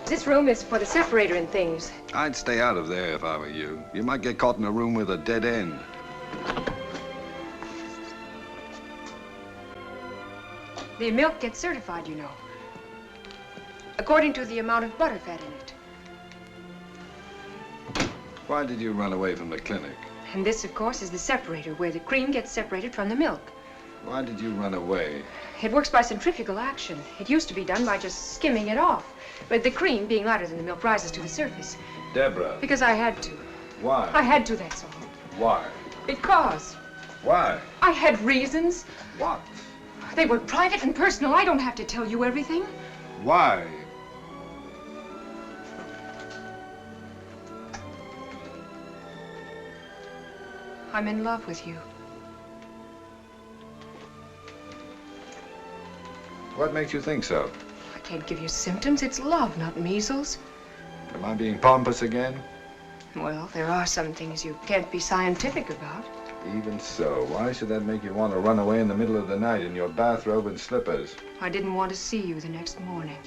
This room is for the separator and things. I'd stay out of there if I were you. You might get caught in a room with a dead end. The milk gets certified, you know, according to the amount of butter fat in it. Why did you run away from the clinic? And this, of course, is the separator, where the cream gets separated from the milk. Why did you run away? It works by centrifugal action. It used to be done by just skimming it off. But the cream, being lighter than the milk, rises to the surface. Deborah. Because I had to. Why? I had to, that's all. Why? Because. Why? I had reasons. What? They were private and personal. I don't have to tell you everything. Why? I'm in love with you. What makes you think so? I can't give you symptoms. It's love, not measles. Am I being pompous again? Well, there are some things you can't be scientific about. Even so, why should that make you want to run away in the middle of the night in your bathrobe and slippers? I didn't want to see you the next morning.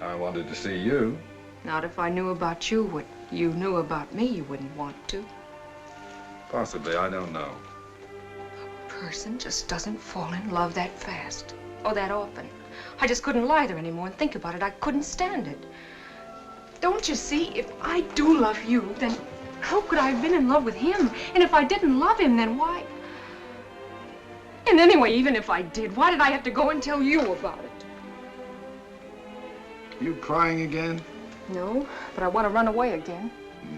I wanted to see you. Not if I knew about you what you knew about me, you wouldn't want to. Possibly, I don't know. A person just doesn't fall in love that fast. Or that often. I just couldn't lie there anymore and think about it. I couldn't stand it. Don't you see, if I do love you, then how could I have been in love with him? And if I didn't love him, then why? And anyway, even if I did, why did I have to go and tell you about it? You crying again? No, but I want to run away again.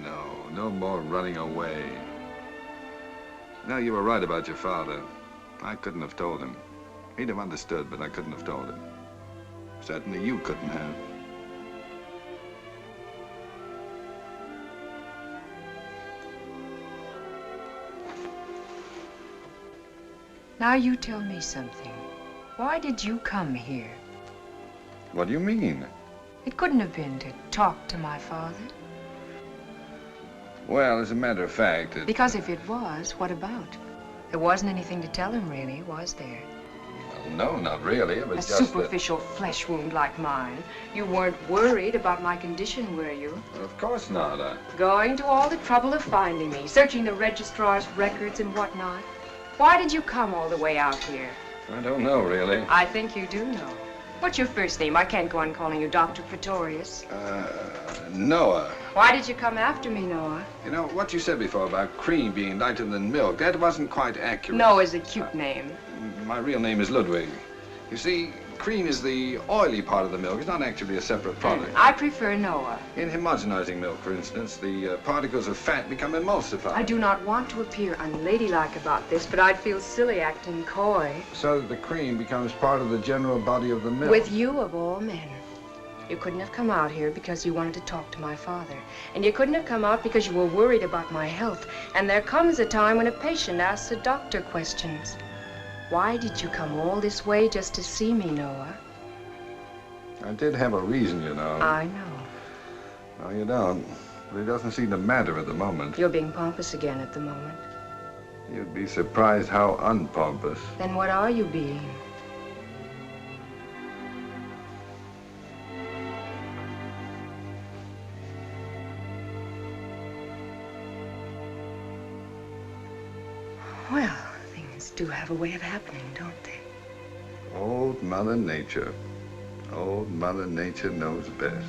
No, no more running away. No, you were right about your father. I couldn't have told him. He'd have understood, but I couldn't have told him. Certainly you couldn't have. Now you tell me something. Why did you come here? What do you mean? It couldn't have been to talk to my father. Well, as a matter of fact, Because if it was, what about? There wasn't anything to tell him, really, was there? Well, no, not really. It was A just superficial flesh wound like mine. You weren't worried about my condition, were you? Of course not. Going to all the trouble of finding me, searching the registrar's records and whatnot. Why did you come all the way out here? I don't know, really. I think you do know. What's your first name? I can't go on calling you Dr. Pretorius. Noah. Why did you come after me, Noah? You know, what you said before about cream being lighter than milk, that wasn't quite accurate. Noah's a cute name. My real name is Ludwig. You see, cream is the oily part of the milk. It's not actually a separate product. I prefer Noah. In homogenizing milk, for instance, the particles of fat become emulsified. I do not want to appear unladylike about this, but I'd feel silly acting coy. So that the cream becomes part of the general body of the milk. With you, of all men. You couldn't have come out here because you wanted to talk to my father. And you couldn't have come out because you were worried about my health. And there comes a time when a patient asks a doctor questions. Why did you come all this way just to see me, Noah? I did have a reason, you know. I know. No, you don't. But it doesn't seem to matter at the moment. You're being pompous again at the moment. You'd be surprised how unpompous. Then what are you being? Well, things do have a way of happening, don't they? Old Mother Nature. Old Mother Nature knows best.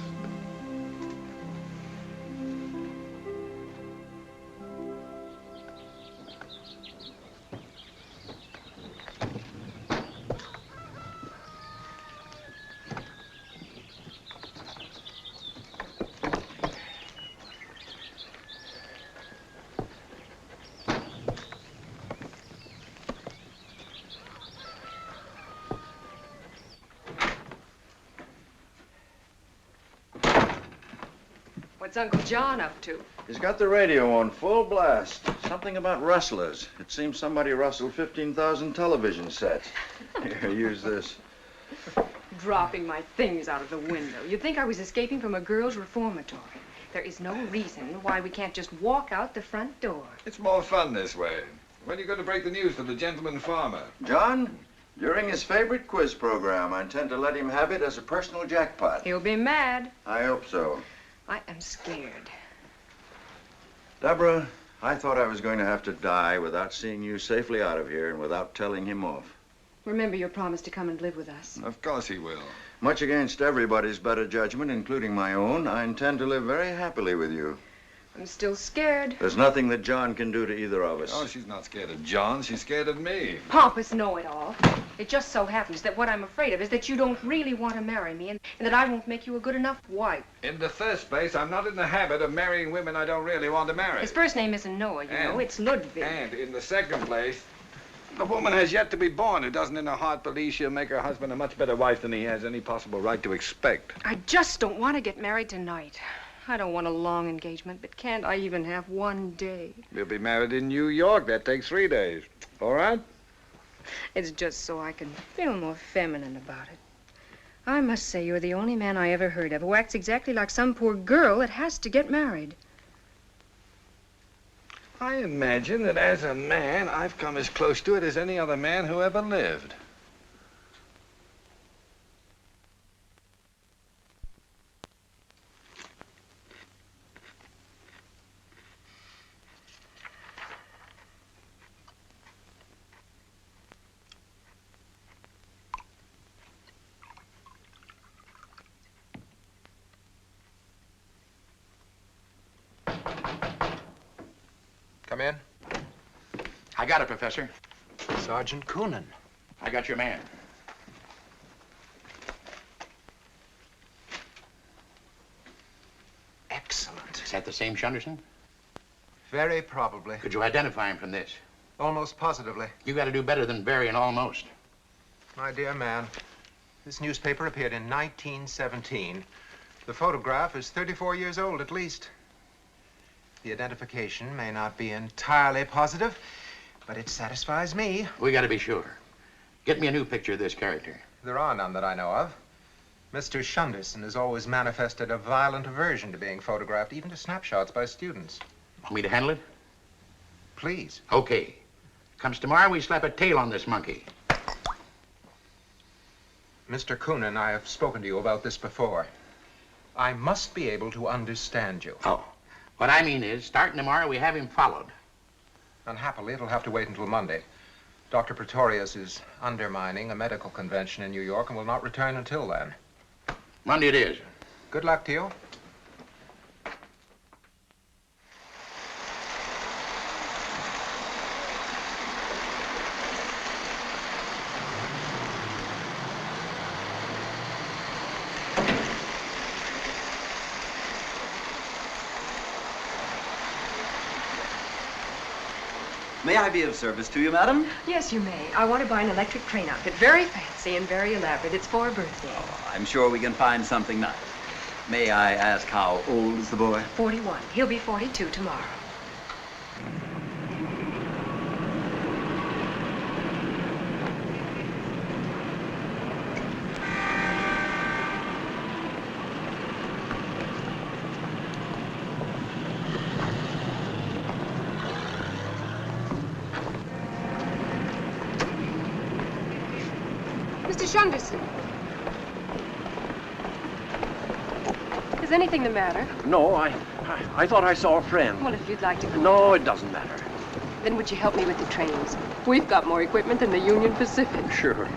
What's Uncle John up to? He's got the radio on full blast. Something about rustlers. It seems somebody rustled 15,000 television sets. Here, use this. Dropping my things out of the window. You'd think I was escaping from a girls' reformatory. There is no reason why we can't just walk out the front door. It's more fun this way. When are you going to break the news to the gentleman farmer? John, during his favorite quiz program, I intend to let him have it as a personal jackpot. He'll be mad. I hope so. I am scared. Deborah, I thought I was going to have to die without seeing you safely out of here and without telling him off. Remember your promise to come and live with us. Of course he will. Much against everybody's better judgment, including my own, I intend to live very happily with you. I'm still scared. There's nothing that John can do to either of us. Oh, she's not scared of John. She's scared of me. Pompous know-it-all. It just so happens that what I'm afraid of is that you don't really want to marry me and that I won't make you a good enough wife. In the first place, I'm not in the habit of marrying women I don't really want to marry. His first name isn't Noah, you know. It's Ludwig. And in the second place, the woman has yet to be born who doesn't in her heart believe she'll make her husband a much better wife than he has any possible right to expect. I just don't want to get married tonight. I don't want a long engagement, but can't I even have one day? We'll be married in New York. That takes 3 days. All right? It's just so I can feel more feminine about it. I must say you're the only man I ever heard of who acts exactly like some poor girl that has to get married. I imagine that as a man, I've come as close to it as any other man who ever lived. Come in. I got it, Professor. Sergeant Coonan. I got your man. Excellent. Is that the same Shunderson? Very probably. Could you identify him from this? Almost positively. You got to do better than very and almost. My dear man, this newspaper appeared in 1917. The photograph is 34 years old at least. The identification may not be entirely positive, but it satisfies me. We got to be sure. Get me a new picture of this character. There are none that I know of. Mr. Shunderson has always manifested a violent aversion to being photographed, even to snapshots by students. Want me to handle it? Please. Okay. Comes tomorrow, we slap a tail on this monkey. Mr. Coonan, I have spoken to you about this before. I must be able to understand you. Oh. What I mean is, starting tomorrow, we have him followed. Unhappily, it'll have to wait until Monday. Dr. Praetorius is undermining a medical convention in New York and will not return until then. Monday it is. Good luck to you. May I be of service to you, madam? Yes, you may. I want to buy an electric train outfit. Very fancy and very elaborate. It's for a birthday. Oh, I'm sure we can find something nice. May I ask how old is the boy? 41. He'll be 42 tomorrow. Mr. Shunderson. Is anything the matter? No, I thought I saw a friend. Well, if you'd like to go. No, it doesn't matter. Then would you help me with the trains? We've got more equipment than the Union Pacific. Sure.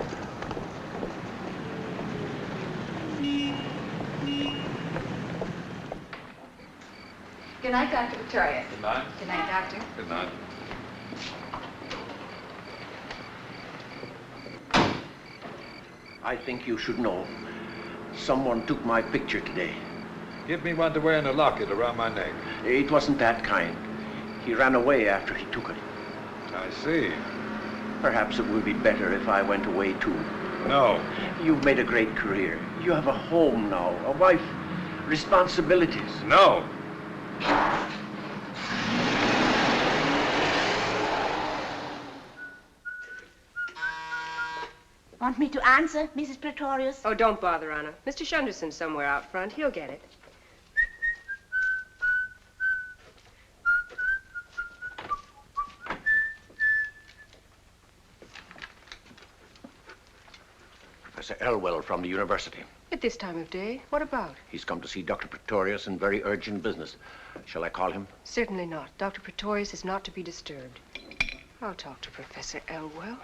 Good night, Dr. Victoria. Good night. Good night, Doctor. Good night. I think you should know. Someone took my picture today. Give me one to wear in a locket around my neck. It wasn't that kind. He ran away after he took it. I see. Perhaps it would be better if I went away too. No. You've made a great career. You have a home now, a wife, responsibilities. No. Want me to answer, Mrs. Praetorius? Oh, don't bother, Anna. Mr. Shunderson's somewhere out front. He'll get it. Professor Elwell from the university. At this time of day? What about? He's come to see Dr. Praetorius in very urgent business. Shall I call him? Certainly not. Dr. Praetorius is not to be disturbed. I'll talk to Professor Elwell.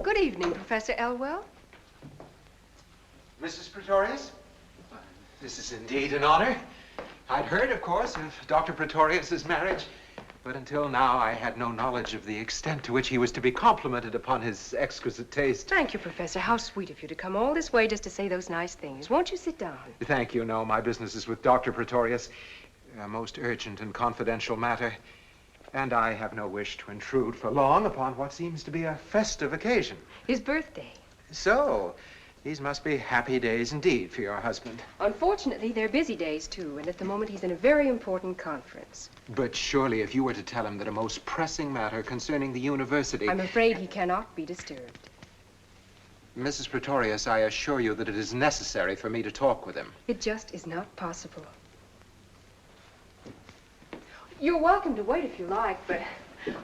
Good evening, Professor Elwell. Mrs. Praetorius? This is indeed an honor. I'd heard, of course, of Dr. Praetorius's marriage, but until now I had no knowledge of the extent to which he was to be complimented upon his exquisite taste. Thank you, Professor. How sweet of you to come all this way just to say those nice things. Won't you sit down? Thank you. No, my business is with Dr. Praetorius, a most urgent and confidential matter, and I have no wish to intrude for long upon what seems to be a festive occasion. His birthday. So, these must be happy days indeed for your husband. Unfortunately, they're busy days, too, and at the moment he's in a very important conference. But surely if you were to tell him that a most pressing matter concerning the university... I'm afraid he cannot be disturbed. Mrs. Praetorius, I assure you that it is necessary for me to talk with him. It just is not possible. You're welcome to wait if you like, but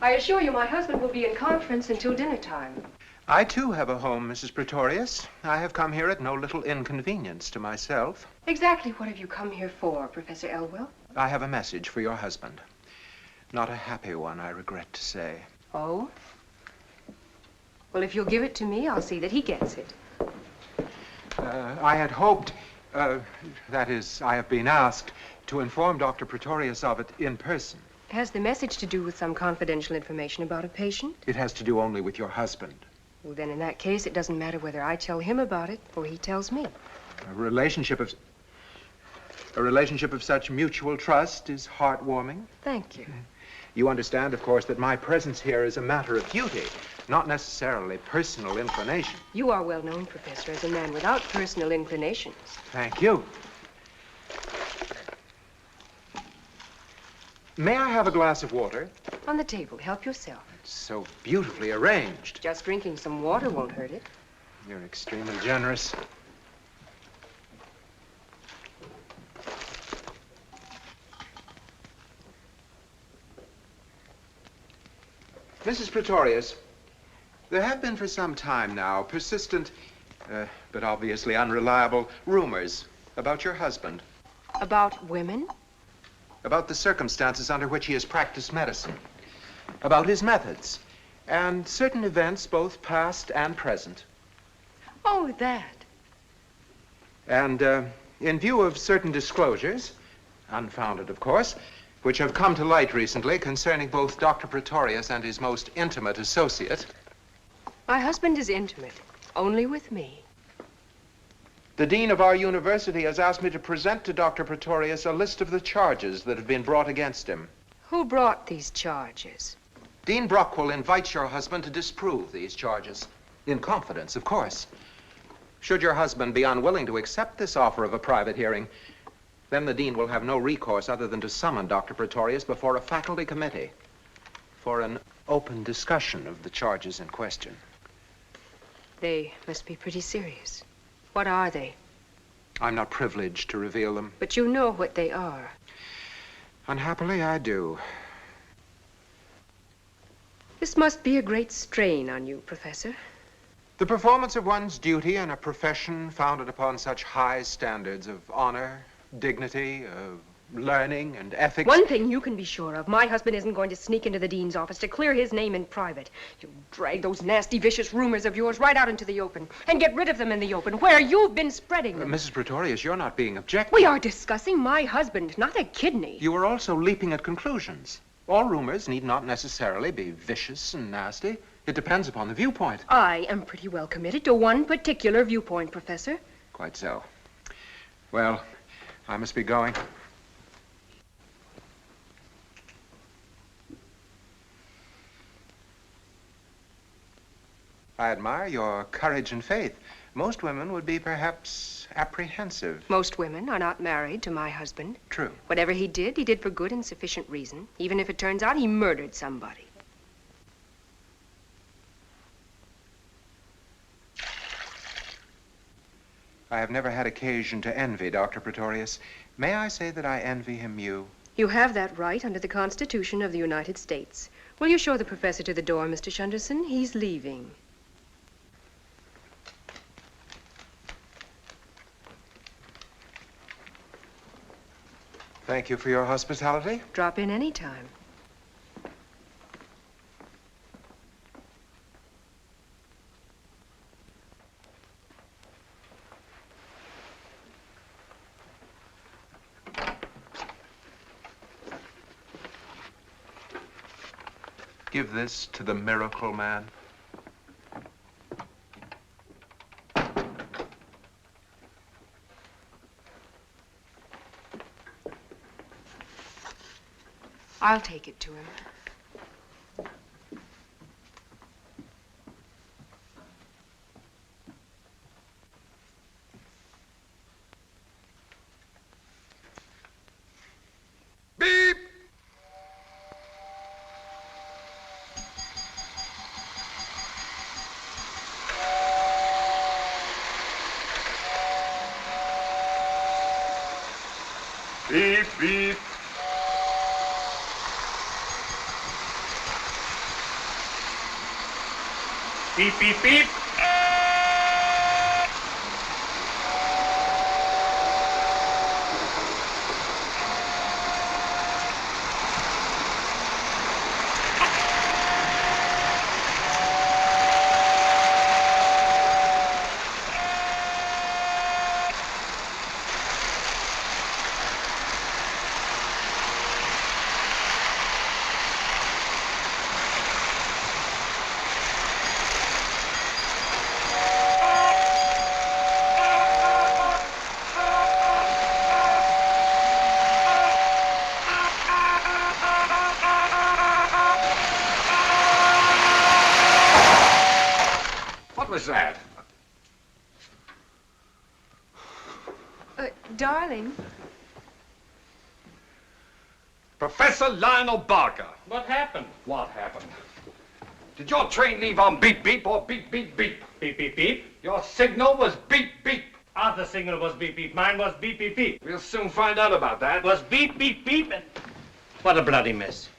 I assure you my husband will be in conference until dinner time. I, too, have a home, Mrs. Praetorius. I have come here at no little inconvenience to myself. Exactly what have you come here for, Professor Elwell? I have a message for your husband. Not a happy one, I regret to say. Oh? Well, if you'll give it to me, I'll see that he gets it. I had hoped, that is, I have been asked to inform Dr. Praetorius of it in person. Has the message to do with some confidential information about a patient? It has to do only with your husband. Well, then in that case, it doesn't matter whether I tell him about it or he tells me. A relationship of such mutual trust is heartwarming. Thank you. You understand, of course, that my presence here is a matter of duty, not necessarily personal inclination. You are well known, Professor, as a man without personal inclinations. Thank you. May I have a glass of water? On the table. Help yourself. It's so beautifully arranged. Just drinking some water won't hurt it. You're extremely generous. Mrs. Praetorius, there have been for some time now persistent, but obviously unreliable, rumors about your husband. About women? About the circumstances under which he has practiced medicine. About his methods. And certain events, both past and present. Oh, that. And in view of certain disclosures, unfounded of course, which have come to light recently concerning both Dr. Praetorius and his most intimate associate. My husband is intimate, only with me. The dean of our university has asked me to present to Dr. Praetorius a list of the charges that have been brought against him. Who brought these charges? Dean Brockwell invites your husband to disprove these charges. In confidence, of course. Should your husband be unwilling to accept this offer of a private hearing, then the dean will have no recourse other than to summon Dr. Praetorius before a faculty committee for an open discussion of the charges in question. They must be pretty serious. What are they? I'm not privileged to reveal them. But you know what they are. Unhappily, I do. This must be a great strain on you, Professor. The performance of one's duty in a profession founded upon such high standards of honor, dignity, learning, and ethics. One thing you can be sure of, my husband isn't going to sneak into the dean's office to clear his name in private. You'll drag those nasty, vicious rumors of yours right out into the open and get rid of them in the open, where you've been spreading them. Mrs. Praetorius, you're not being objective. We are discussing my husband, not a kidney. You are also leaping at conclusions. All rumors need not necessarily be vicious and nasty. It depends upon the viewpoint. I am pretty well committed to one particular viewpoint, Professor. Quite so. Well, I must be going. I admire your courage and faith. Most women would be perhaps apprehensive. Most women are not married to my husband. True. Whatever he did for good and sufficient reason, even if it turns out he murdered somebody. I have never had occasion to envy Dr. Praetorius. May I say that I envy him you? You have that right under the Constitution of the United States. Will you show the professor to the door, Mr. Shunderson? He's leaving. Thank you for your hospitality. Drop in any time. Give this to the miracle man. I'll take it to him. Beep, beep, beep. What was that? Darling. Professor Lionel Barker. What happened? What happened? Did your train leave on beep beep or beep beep beep? Beep, beep, beep. Your signal was beep beep. Arthur's signal was beep, beep. Mine was beep, beep, beep. We'll soon find out about that. It was beep, beep, beep, and... What a bloody mess.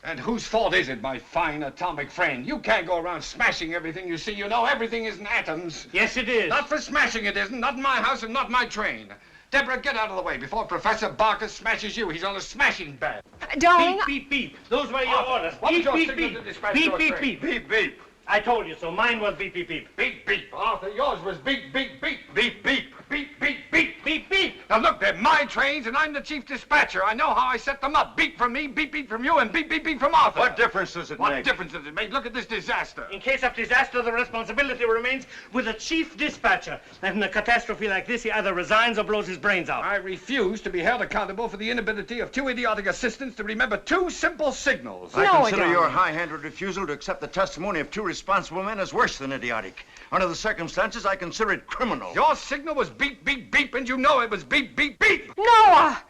And whose fault is it, my fine atomic friend? You can't go around smashing everything you see. You know everything isn't atoms. Yes, it is. Not for smashing it isn't. Not in my house and not my train. Deborah, get out of the way before Professor Barker smashes you. He's on a smashing bed. Darling. Beep, beep, beep. Those were your orders. What was Beep, your beep, signal beep. to dispatch Beep, your beep, train? beep. Beep, beep. I told you so. Mine was beep, beep, beep. Beep, beep. Arthur, yours was beep, beep, beep. Beep, beep. Beep, beep, beep. Beep, beep. Now look, they're my trains and I'm the chief dispatcher. I know how I set them up. Beep from me, beep, beep from you, and beep, beep, beep from Arthur. What difference does it What make? difference does it make? Look at this disaster. In case of disaster, the responsibility remains with the chief dispatcher. And in a catastrophe like this, he either resigns or blows his brains out. I refuse to be held accountable for the inability of two idiotic assistants to remember two simple signals. I consider your high-handed refusal to accept the testimony of two responsible men as worse than idiotic. Under the circumstances, I consider it criminal. Your signal was beep, beep, beep, and you know it was beep, beep, beep. Noah!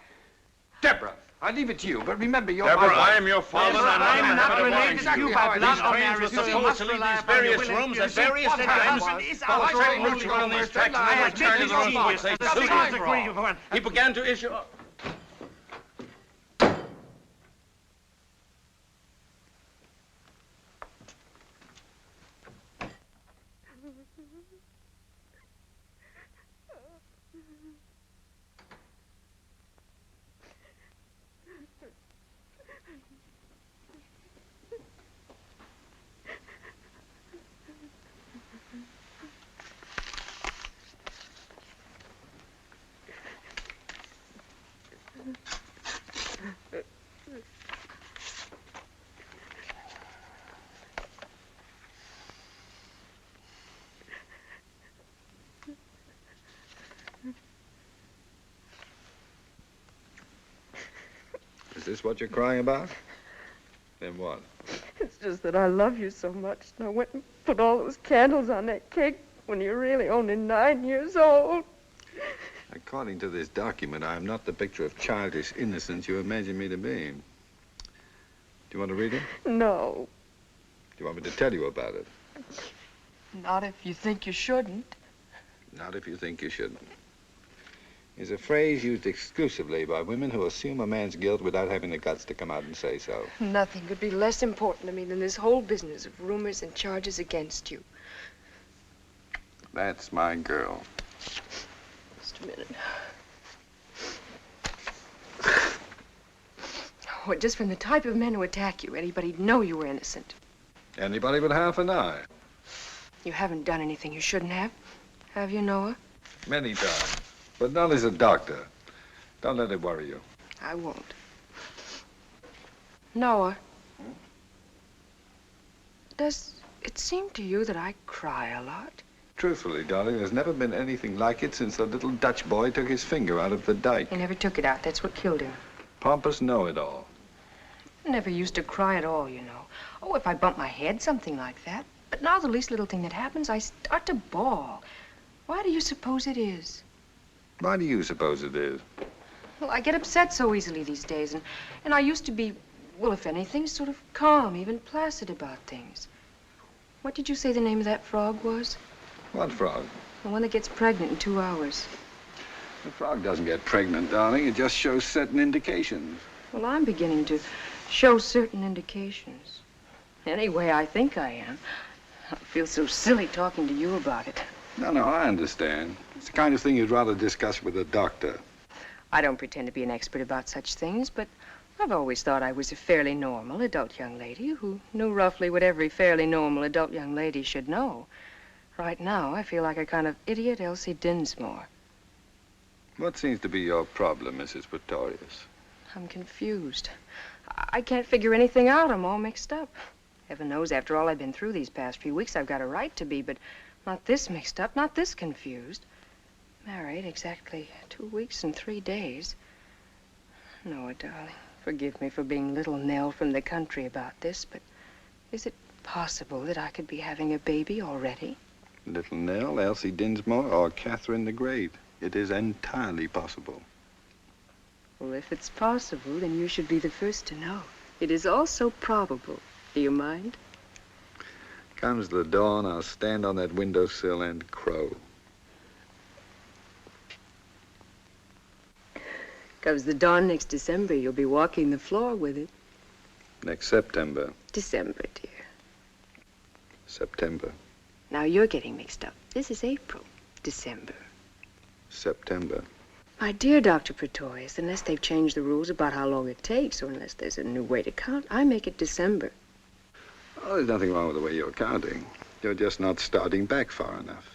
Deborah, I leave it to you, but remember you're Deborah, my wife. I am your father, Yes, and I'm not related to you by blood or trains marriage. were supposed to leave these various rooms at various times. It's Our our train train. routes on these tracks I and have return to the room once they The suit citizens you. agree for one. He began to issue... Is this what you're crying about? Then what? It's just that I love you so much, and I went and put all those candles on that cake when you're really only 9 years old. According to this document, I am not the picture of childish innocence you imagine me to be. Do you want to read it? No. Do you want me to tell you about it? Not if you think you shouldn't. Not if you think you shouldn't. Is a phrase used exclusively by women who assume a man's guilt without having the guts to come out and say so. Nothing could be less important to me than this whole business of rumors and charges against you. That's my girl. Just a minute. Oh, just from the type of men who attack you, anybody'd know you were innocent. Anybody with half an eye. You haven't done anything you shouldn't have you, Noah? Many times. But not as a doctor. Don't let it worry you. I won't. Noah, does it seem to you that I cry a lot? Truthfully, darling, there's never been anything like it since the little Dutch boy took his finger out of the dike. He never took it out. That's what killed him. Pompous know-it-all. I never used to cry at all, you know. Oh, if I bump my head, something like that. But now the least little thing that happens, I start to bawl. Why do you suppose it is? Why do you suppose it is? Well, I get upset so easily these days, and I used to be, well, if anything, sort of calm, even placid about things. What did you say the name of that frog was? What frog? The one that gets pregnant in 2 hours. The frog doesn't get pregnant, darling. It just shows certain indications. Well, I'm beginning to show certain indications. Anyway, I think I am. I feel so silly talking to you about it. No, I understand. It's the kind of thing you'd rather discuss with a doctor. I don't pretend to be an expert about such things, but I've always thought I was a fairly normal adult young lady who knew roughly what every fairly normal adult young lady should know. Right now, I feel like a kind of idiot Elsie Dinsmore. What seems to be your problem, Mrs. Pretorius? I'm confused. I can't figure anything out. I'm all mixed up. Heaven knows, after all I've been through these past few weeks, I've got a right to be, but not this mixed up, not this confused. Married exactly 2 weeks and 3 days. Noah, darling, forgive me for being little Nell from the country about this, but is it possible that I could be having a baby already? Little Nell, Elsie Dinsmore, or Catherine the Great. It is entirely possible. Well, if it's possible, then you should be the first to know. It is also probable. Do you mind? Comes the dawn, I'll stand on that windowsill and crow. Comes the dawn next December, you'll be walking the floor with it. Next September. December, dear. September. Now you're getting mixed up. This is April. December. September. My dear Dr. Praetorius, unless they've changed the rules about how long it takes, or unless there's a new way to count, I make it December. Oh, there's nothing wrong with the way you're counting. You're just not starting back far enough.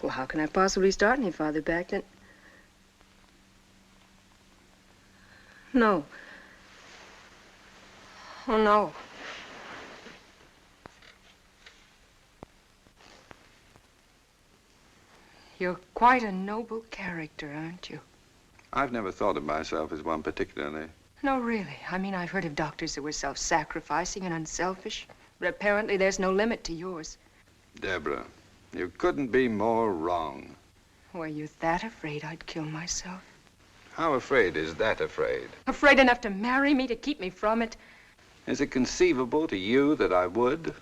Well, how can I possibly start any farther back than... No. Oh, no. You're quite a noble character, aren't you? I've never thought of myself as one particularly. No, really. I mean, I've heard of doctors that were self-sacrificing and unselfish, but apparently there's no limit to yours. Deborah, you couldn't be more wrong. Were you that afraid I'd kill myself? How afraid is that afraid? Afraid enough to marry me, to keep me from it? Is it conceivable to you that I would?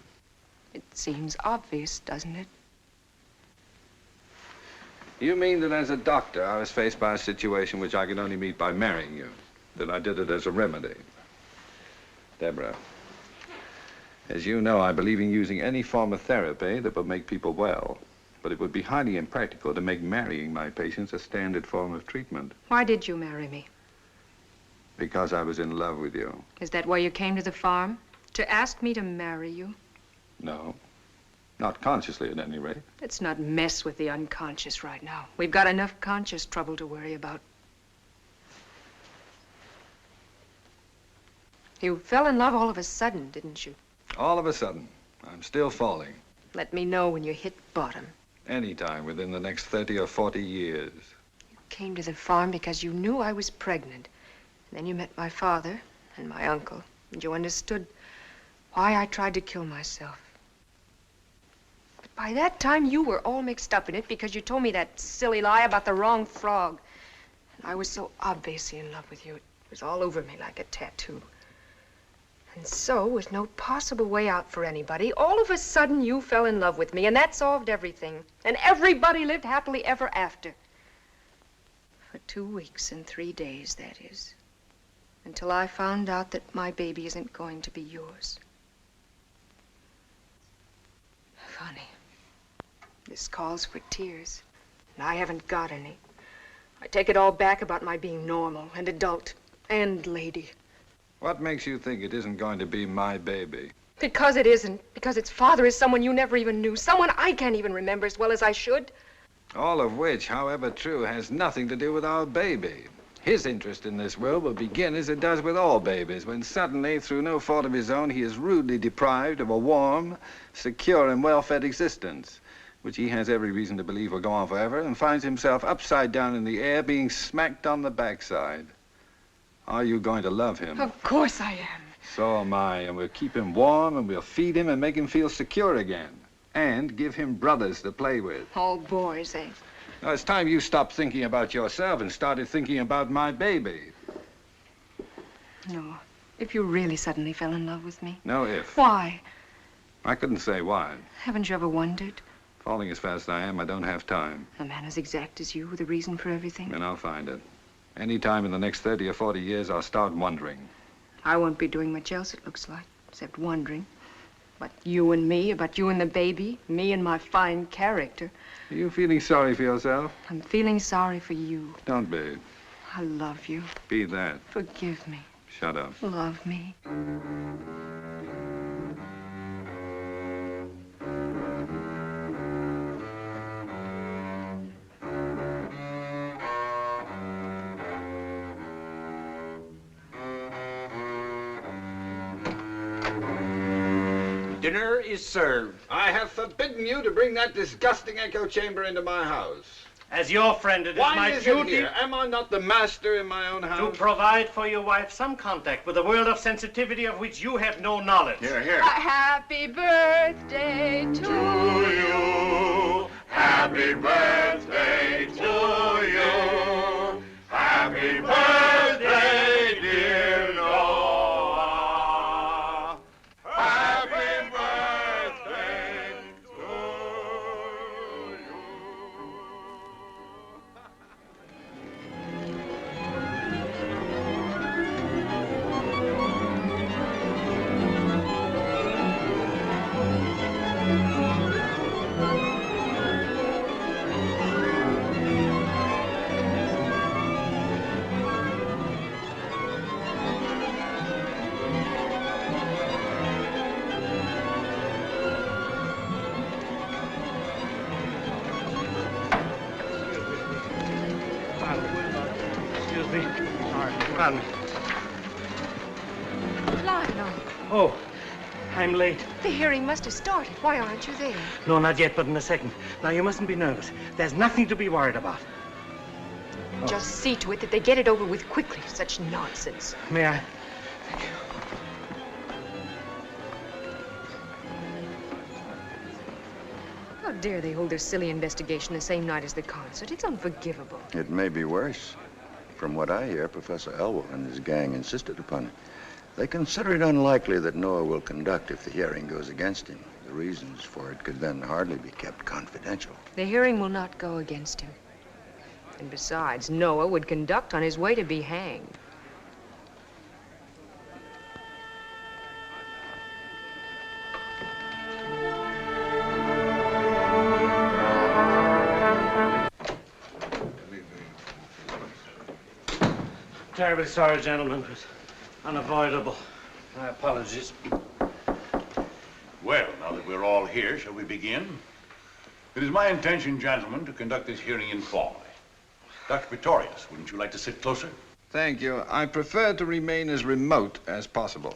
It seems obvious, doesn't it? You mean that as a doctor, I was faced by a situation which I could only meet by marrying you, that I did it as a remedy? Deborah, as you know, I believe in using any form of therapy that will make people well, but it would be highly impractical to make marrying my patients a standard form of treatment. Why did you marry me? Because I was in love with you. Is that why you came to the farm? To ask me to marry you? No. Not consciously, at any rate. Let's not mess with the unconscious right now. We've got enough conscious trouble to worry about. You fell in love all of a sudden, didn't you? All of a sudden. I'm still falling. Let me know when you hit bottom. Anytime within the next 30 or 40 years. You came to the farm because you knew I was pregnant. And then you met my father and my uncle, and you understood why I tried to kill myself. But by that time, you were all mixed up in it because you told me that silly lie about the wrong frog. And I was so obviously in love with you, it was all over me like a tattoo. And so, with no possible way out for anybody, all of a sudden you fell in love with me, and that solved everything. And everybody lived happily ever after. For 2 weeks and 3 days, that is. Until I found out that my baby isn't going to be yours. Funny. This calls for tears, and I haven't got any. I take it all back about my being normal and adult and lady. What makes you think it isn't going to be my baby? Because it isn't. Because its father is someone you never even knew. Someone I can't even remember as well as I should. All of which, however true, has nothing to do with our baby. His interest in this world will begin as it does with all babies, when suddenly, through no fault of his own, he is rudely deprived of a warm, secure, and well-fed existence, which he has every reason to believe will go on forever, and finds himself upside down in the air, being smacked on the backside. Are you going to love him? Of course I am. So am I, and we'll keep him warm, and we'll feed him and make him feel secure again. And give him brothers to play with. All boys, eh? Now, it's time you stopped thinking about yourself and started thinking about my baby. No. If you really suddenly fell in love with me. No if. Why? I couldn't say why. Haven't you ever wondered? Falling as fast as I am, I don't have time. A man as exact as you with a reason for everything? And I'll find it. Any time in the next 30 or 40 years, I'll start wondering. I won't be doing much else, it looks like, except wondering. About you and me, about you and the baby, me and my fine character. Are you feeling sorry for yourself? I'm feeling sorry for you. Don't be. I love you. Be that. Forgive me. Shut up. Love me. Dinner is served. I have forbidden you to bring that disgusting echo chamber into my house. As your friend, it is Why my is duty it here? Am I not the master in my own house? to provide for your wife some contact with a world of sensitivity of which you have no knowledge. Here, here. A happy birthday to you. Happy birthday to you. Happy birthday, dear Noah. Happy birthday to you. Excuse me. Sorry. Pardon me. Lionel, Oh, I'm late. the hearing must have started. Why aren't you there? No, not yet, but in a second. Now, you mustn't be nervous. There's nothing to be worried about. Just see to it that they get it over with quickly. Such nonsense. May I? How dare they hold their silly investigation the same night as the concert? It's unforgivable. It may be worse. From what I hear, Professor Elwell and his gang insisted upon it. They consider it unlikely that Noah will conduct if the hearing goes against him. The reasons for it could then hardly be kept confidential. The hearing will not go against him. And besides, Noah would conduct on his way to be hanged. Terribly sorry, gentlemen. It was unavoidable. My apologies. Well, now that we're all here, shall we begin? It is my intention, gentlemen, to conduct this hearing informally. Dr. Praetorius, wouldn't you like to sit closer? Thank you. I prefer to remain as remote as possible.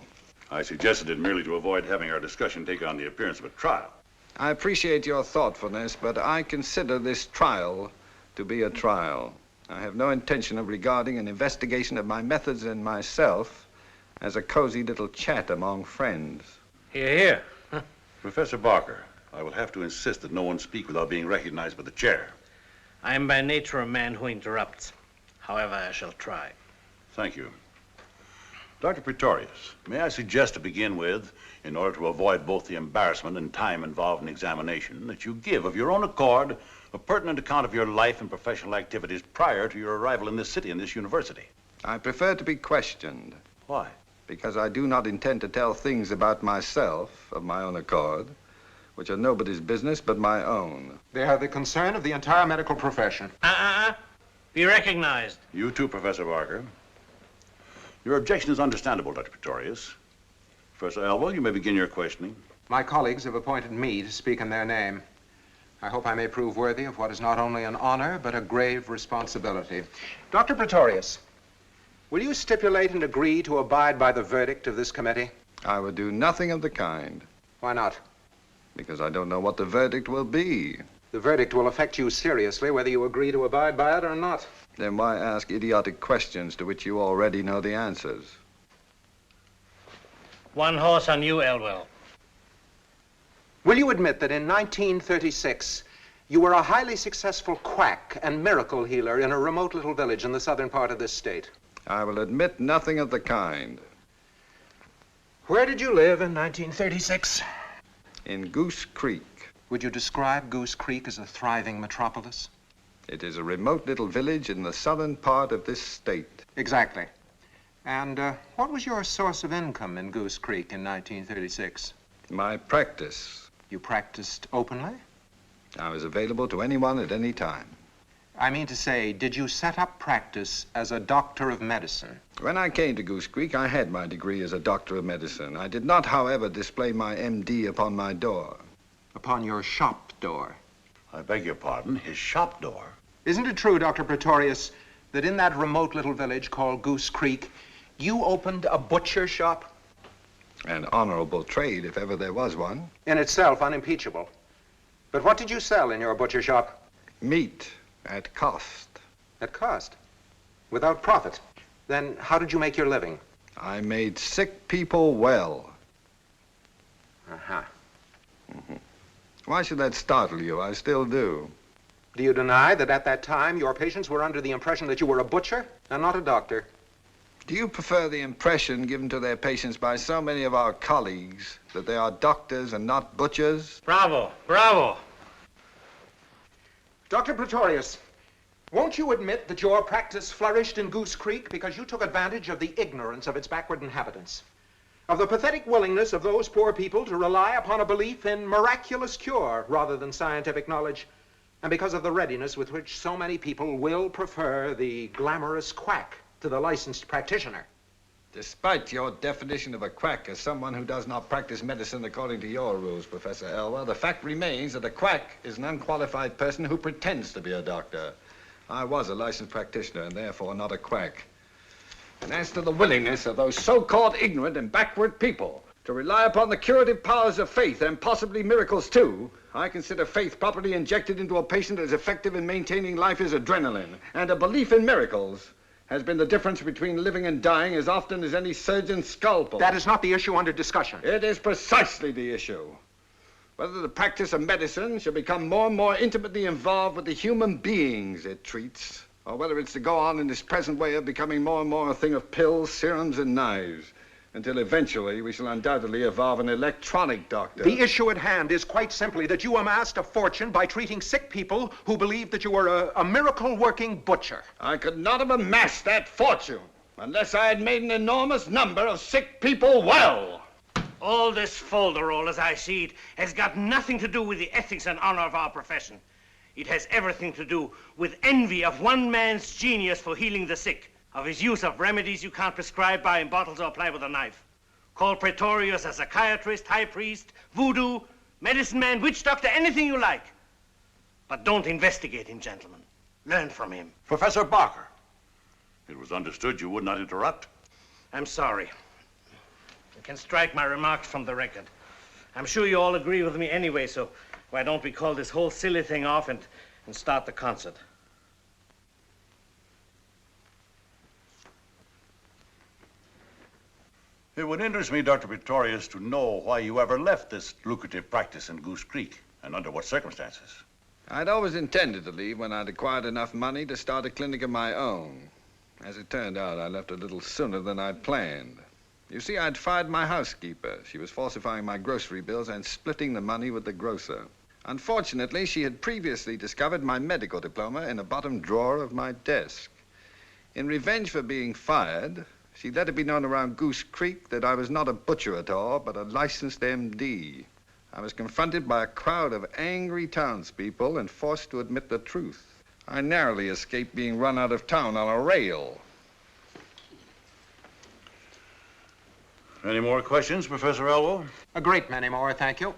I suggested it merely to avoid having our discussion take on the appearance of a trial. I appreciate your thoughtfulness, but I consider this trial to be a trial. I have no intention of regarding an investigation of my methods and myself as a cozy little chat among friends. Here, here. Professor Barker, I will have to insist that no one speak without being recognized by the chair. I am by nature a man who interrupts. However, I shall try. Thank you. Dr. Praetorius, may I suggest to begin with, in order to avoid both the embarrassment and time involved in examination, that you give of your own accord a pertinent account of your life and professional activities prior to your arrival in this city and this university. I prefer to be questioned. Why? Because I do not intend to tell things about myself of my own accord, which are nobody's business but my own. They are the concern of the entire medical profession. Be recognized. You too, Professor Barker. Your objection is understandable, Dr. Praetorius. Professor Elwell, you may begin your questioning. My colleagues have appointed me to speak in their name. I hope I may prove worthy of what is not only an honor, but a grave responsibility. Dr. Praetorius, will you stipulate and agree to abide by the verdict of this committee? I would do nothing of the kind. Why not? Because I don't know what the verdict will be. The verdict will affect you seriously, whether you agree to abide by it or not. Then why ask idiotic questions to which you already know the answers? One horse on you, Elwell. Will you admit that in 1936, you were a highly successful quack and miracle healer in a remote little village in the southern part of this state? I will admit nothing of the kind. Where did you live in 1936? In Goose Creek. Would you describe Goose Creek as a thriving metropolis? It is a remote little village in the southern part of this state. Exactly. And what was your source of income in Goose Creek in 1936? My practice. You practiced openly? I was available to anyone at any time. I mean to say, did you set up practice as a doctor of medicine? When I came to Goose Creek, I had my degree as a doctor of medicine. I did not, however, display my MD upon my door. Upon your shop door? I beg your pardon, his shop door? Isn't it true, Dr. Praetorius, that in that remote little village called Goose Creek, you opened a butcher shop? An honorable trade, if ever there was one. In itself, unimpeachable. But what did you sell in your butcher shop? Meat, at cost. At cost? Without profit? Then how did you make your living? I made sick people well. Uh-huh. Mm-hmm. Why should that startle you? I still do. Do you deny that at that time your patients were under the impression that you were a butcher and not a doctor? Do you prefer the impression given to their patients by so many of our colleagues that they are doctors and not butchers? Bravo, bravo. Dr. Praetorius, won't you admit that your practice flourished in Goose Creek because you took advantage of the ignorance of its backward inhabitants, of the pathetic willingness of those poor people to rely upon a belief in miraculous cure rather than scientific knowledge, and because of the readiness with which so many people will prefer the glamorous quack to the licensed practitioner? Despite your definition of a quack as someone who does not practice medicine according to your rules, Professor Elwell, the fact remains that a quack is an unqualified person who pretends to be a doctor. I was a licensed practitioner and therefore not a quack. And as to the willingness of those so-called ignorant and backward people to rely upon the curative powers of faith and possibly miracles too, I consider faith properly injected into a patient as effective in maintaining life as adrenaline, and a belief in miracles has been the difference between living and dying as often as any surgeon's scalpel. That is not the issue under discussion. It is precisely the issue. Whether the practice of medicine shall become more and more intimately involved with the human beings it treats, or whether it's to go on in this present way of becoming more and more a thing of pills, serums, and knives, until eventually we shall undoubtedly evolve an electronic doctor. The issue at hand is quite simply that you amassed a fortune by treating sick people who believed that you were a miracle-working butcher. I could not have amassed that fortune unless I had made an enormous number of sick people well. All this folderol, as I see it, has got nothing to do with the ethics and honor of our profession. It has everything to do with envy of one man's genius for healing the sick, of his use of remedies you can't prescribe, buy in bottles, or apply with a knife. Call Praetorius a psychiatrist, high priest, voodoo, medicine man, witch doctor, anything you like. But don't investigate him, gentlemen. Learn from him. Professor Barker, it was understood you would not interrupt. I'm sorry. You can strike my remarks from the record. I'm sure you all agree with me anyway, so why don't we call this whole silly thing off and start the concert? It would interest me, Dr. Pretorius, to know why you ever left this lucrative practice in Goose Creek, and under what circumstances. I'd always intended to leave when I'd acquired enough money to start a clinic of my own. As it turned out, I left a little sooner than I'd planned. You see, I'd fired my housekeeper. She was falsifying my grocery bills and splitting the money with the grocer. Unfortunately, she had previously discovered my medical diploma in a bottom drawer of my desk. In revenge for being fired, she let it be known around Goose Creek that I was not a butcher at all, but a licensed MD. I was confronted by a crowd of angry townspeople and forced to admit the truth. I narrowly escaped being run out of town on a rail. Any more questions, Professor Elwell? A great many more, thank you.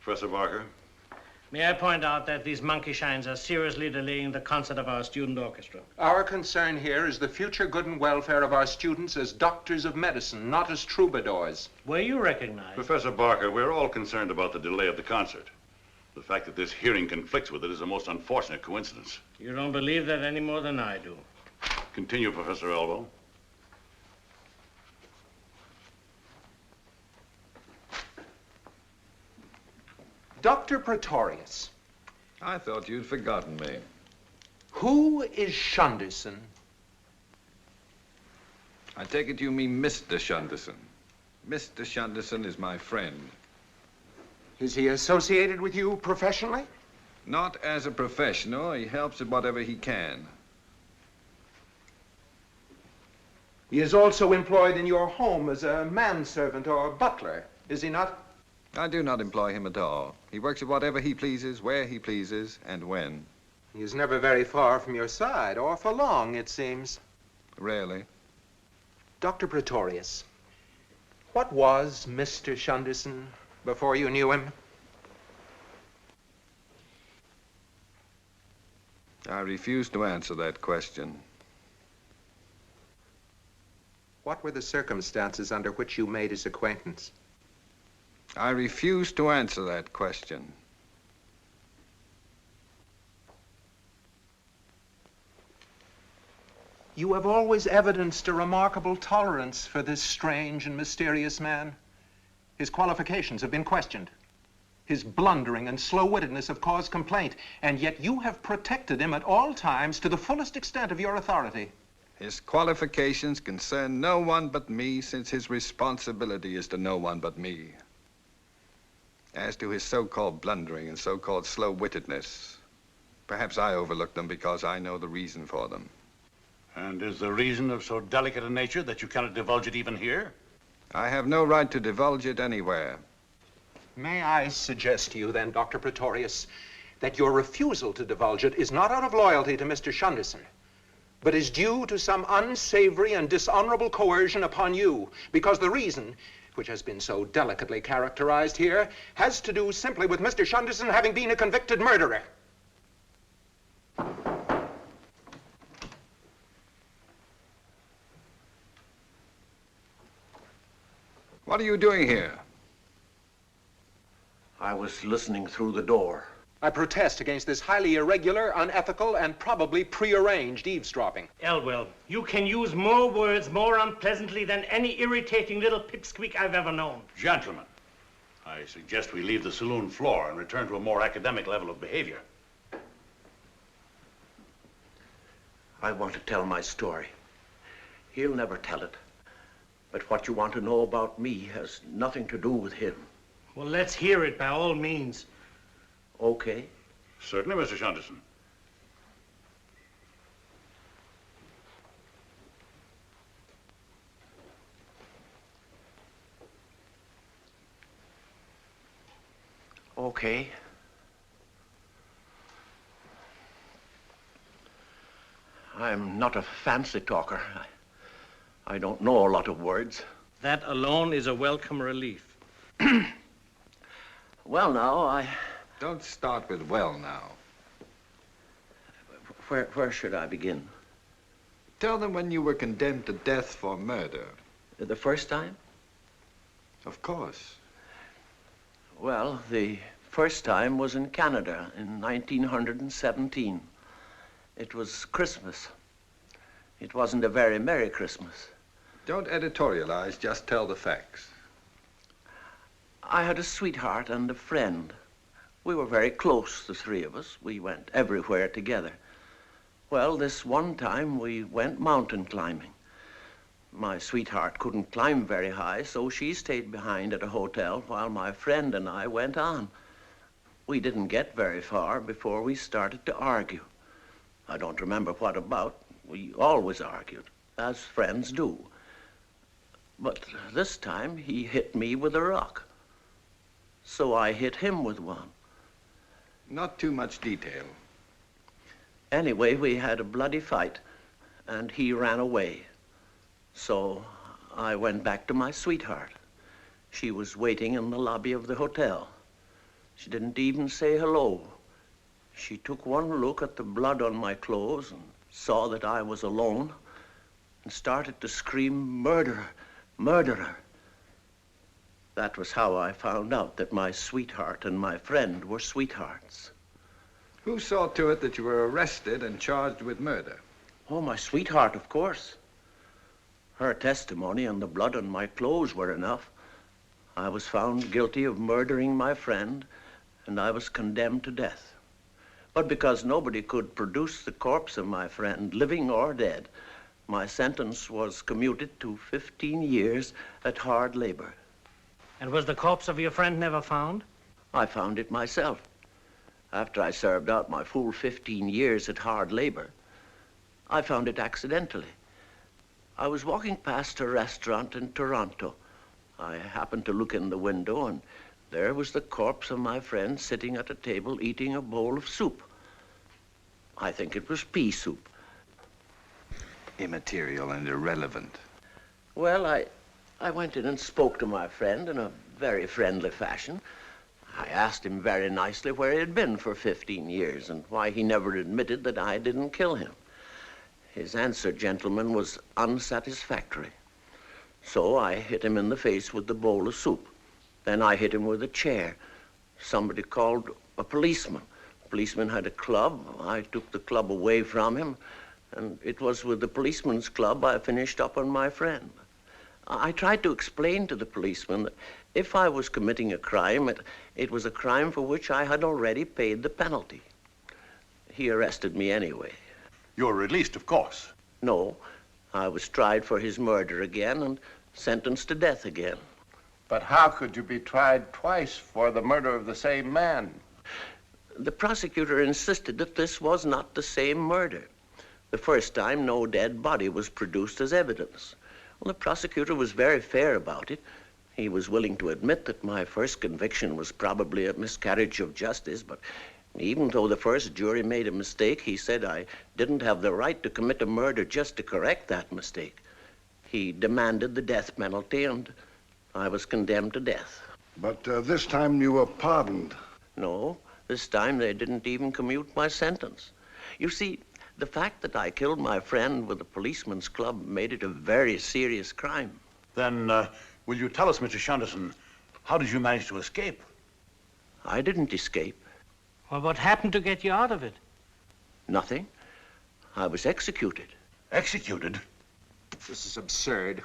Professor Barker. May I point out that these monkey shines are seriously delaying the concert of our student orchestra? Our concern here is the future good and welfare of our students as doctors of medicine, not as troubadours. Were you recognized? Professor Barker, we're all concerned about the delay of the concert. The fact that this hearing conflicts with it is a most unfortunate coincidence. You don't believe that any more than I do. Continue, Professor Elwell. Dr. Praetorius. I thought you'd forgotten me. Who is Shunderson? I take it you mean Mr. Shunderson. Mr. Shunderson is my friend. Is he associated with you professionally? Not as a professional. He helps at whatever he can. He is also employed in your home as a manservant or butler, is he not? I do not employ him at all. He works at whatever he pleases, where he pleases, and when. He is never very far from your side, or for long, it seems. Rarely. Dr. Praetorius, what was Mr. Shunderson before you knew him? I refuse to answer that question. What were the circumstances under which you made his acquaintance? I refuse to answer that question. You have always evidenced a remarkable tolerance for this strange and mysterious man. His qualifications have been questioned. His blundering and slow-wittedness have caused complaint, and yet you have protected him at all times to the fullest extent of your authority. His qualifications concern no one but me, since his responsibility is to no one but me. As to his so-called blundering and so-called slow-wittedness, perhaps I overlook them because I know the reason for them. And is the reason of so delicate a nature that you cannot divulge it even here? I have no right to divulge it anywhere. May I suggest to you then, Dr. Praetorius, that your refusal to divulge it is not out of loyalty to Mr. Shunderson, but is due to some unsavory and dishonorable coercion upon you, because the reason, which has been so delicately characterized here, has to do simply with Mr. Shunderson having been a convicted murderer. What are you doing here? I was listening through the door. I protest against this highly irregular, unethical, and probably prearranged eavesdropping. Elwell, you can use more words more unpleasantly than any irritating little pipsqueak I've ever known. Gentlemen, I suggest we leave the saloon floor and return to a more academic level of behavior. I want to tell my story. He'll never tell it. But what you want to know about me has nothing to do with him. Well, let's hear it by all means. Okay. Certainly, Mr. Shunderson. Okay. I'm not a fancy talker. I don't know a lot of words. That alone is a welcome relief. Well, now, Don't start with well now. Where should I begin? Tell them when you were condemned to death for murder. The first time? Of course. Well, the first time was in Canada in 1917. It was Christmas. It wasn't a very Merry Christmas. Don't editorialize, just tell the facts. I had a sweetheart and a friend. We were very close, the three of us. We went everywhere together. Well, this one time we went mountain climbing. My sweetheart couldn't climb very high, so she stayed behind at a hotel while my friend and I went on. We didn't get very far before we started to argue. I don't remember what about. We always argued, as friends do. But this time he hit me with a rock. So I hit him with one. Not too much detail. Anyway, we had a bloody fight, and he ran away. So I went back to my sweetheart. She was waiting in the lobby of the hotel. She didn't even say hello. She took one look at the blood on my clothes and saw that I was alone and started to scream, "Murderer, murderer." That was how I found out that my sweetheart and my friend were sweethearts. Who saw to it that you were arrested and charged with murder? Oh, my sweetheart, of course. Her testimony and the blood on my clothes were enough. I was found guilty of murdering my friend and I was condemned to death. But because nobody could produce the corpse of my friend, living or dead, my sentence was commuted to 15 years at hard labor. And was the corpse of your friend never found? I found it myself. After I served out my full 15 years at hard labor, I found it accidentally. I was walking past a restaurant in Toronto. I happened to look in the window, and there was the corpse of my friend sitting at a table eating a bowl of soup. I think it was pea soup. Immaterial and irrelevant. Well, I went in and spoke to my friend in a very friendly fashion. I asked him very nicely where he had been for 15 years and why he never admitted that I didn't kill him. His answer, gentlemen, was unsatisfactory. So I hit him in the face with the bowl of soup. Then I hit him with a chair. Somebody called a policeman. The policeman had a club. I took the club away from him, and it was with the policeman's club I finished up on my friend. I tried to explain to the policeman that if I was committing a crime, it was a crime for which I had already paid the penalty. He arrested me anyway. You were released, of course. No, I was tried for his murder again and sentenced to death again. But how could you be tried twice for the murder of the same man? The prosecutor insisted that this was not the same murder. The first time, no dead body was produced as evidence. Well, the prosecutor was very fair about it. He was willing to admit that my first conviction was probably a miscarriage of justice, but even though the first jury made a mistake, he said I didn't have the right to commit a murder just to correct that mistake. He demanded the death penalty, and I was condemned to death. But this time you were pardoned. No, this time they didn't even commute my sentence. You see, the fact that I killed my friend with a policeman's club made it a very serious crime. Then, will you tell us, Mr. Shunderson, how did you manage to escape? I didn't escape. Well, what happened to get you out of it? Nothing. I was executed. Executed? This is absurd.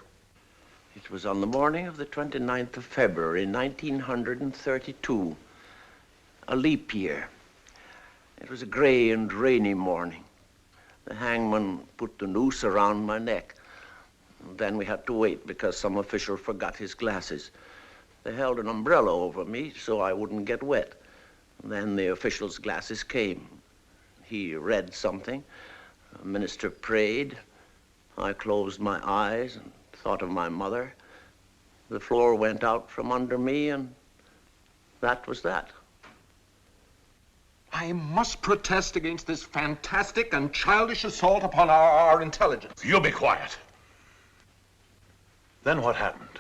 It was on the morning of the 29th of February, 1932, a leap year. It was a gray and rainy morning. The hangman put the noose around my neck. Then we had to wait because some official forgot his glasses. They held an umbrella over me so I wouldn't get wet. Then the official's glasses came. He read something. The minister prayed. I closed my eyes and thought of my mother. The floor went out from under me, and that was that. I must protest against this fantastic and childish assault upon our intelligence. You be quiet. Then what happened?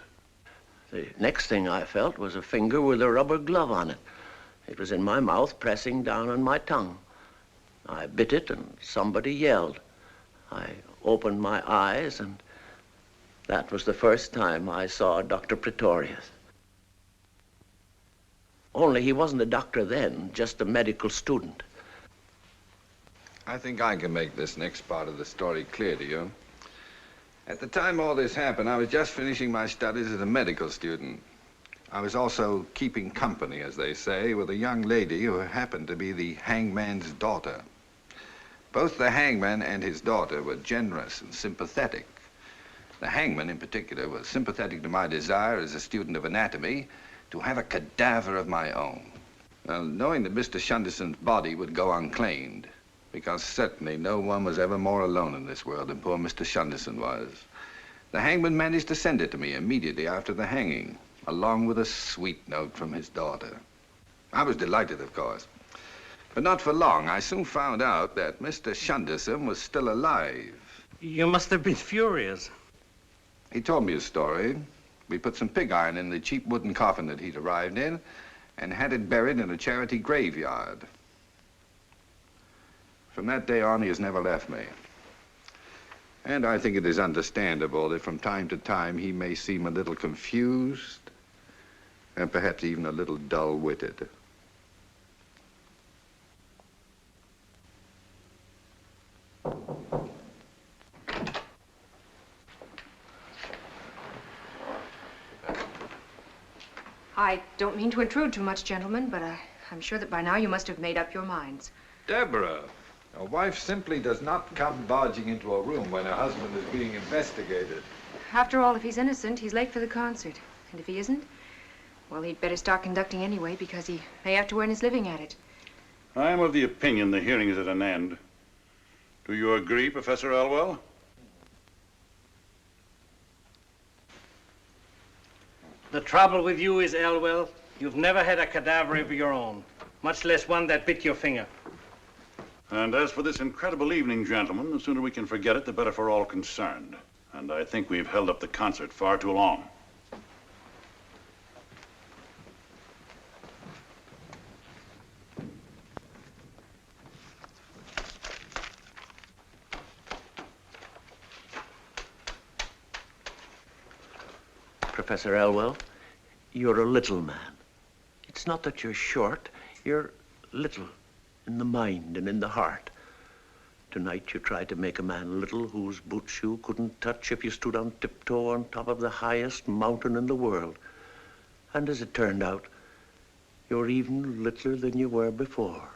The next thing I felt was a finger with a rubber glove on it. It was in my mouth, pressing down on my tongue. I bit it, and somebody yelled. I opened my eyes, and that was the first time I saw Dr. Praetorius. Only he wasn't a doctor then, just a medical student. I think I can make this next part of the story clear to you. At the time all this happened, I was just finishing my studies as a medical student. I was also keeping company, as they say, with a young lady who happened to be the hangman's daughter. Both the hangman and his daughter were generous and sympathetic. The hangman, in particular, was sympathetic to my desire as a student of anatomy to have a cadaver of my own. Now, knowing that Mr. Shunderson's body would go unclaimed, because certainly no one was ever more alone in this world than poor Mr. Shunderson was, the hangman managed to send it to me immediately after the hanging, along with a sweet note from his daughter. I was delighted, of course. But not for long. I soon found out that Mr. Shunderson was still alive. You must have been furious. He told me his story. We put some pig iron in the cheap wooden coffin that he'd arrived in and had it buried in a charity graveyard. From that day on, he has never left me. And I think it is understandable that from time to time he may seem a little confused and perhaps even a little dull-witted. I don't mean to intrude too much, gentlemen, but I'm sure that by now you must have made up your minds. Deborah, a wife simply does not come barging into a room when her husband is being investigated. After all, if he's innocent, he's late for the concert. And if he isn't, well, he'd better start conducting anyway, because he may have to earn his living at it. I am of the opinion the hearing is at an end. Do you agree, Professor Elwell? The trouble with you is, Elwell, you've never had a cadaver of your own, much less one that bit your finger. And as for this incredible evening, gentlemen, the sooner we can forget it, the better for all concerned. And I think we've held up the concert far too long. Professor Elwell, you're a little man. It's not that you're short, you're little in the mind and in the heart. Tonight you tried to make a man little whose boots you couldn't touch if you stood on tiptoe on top of the highest mountain in the world. And as it turned out, you're even littler than you were before.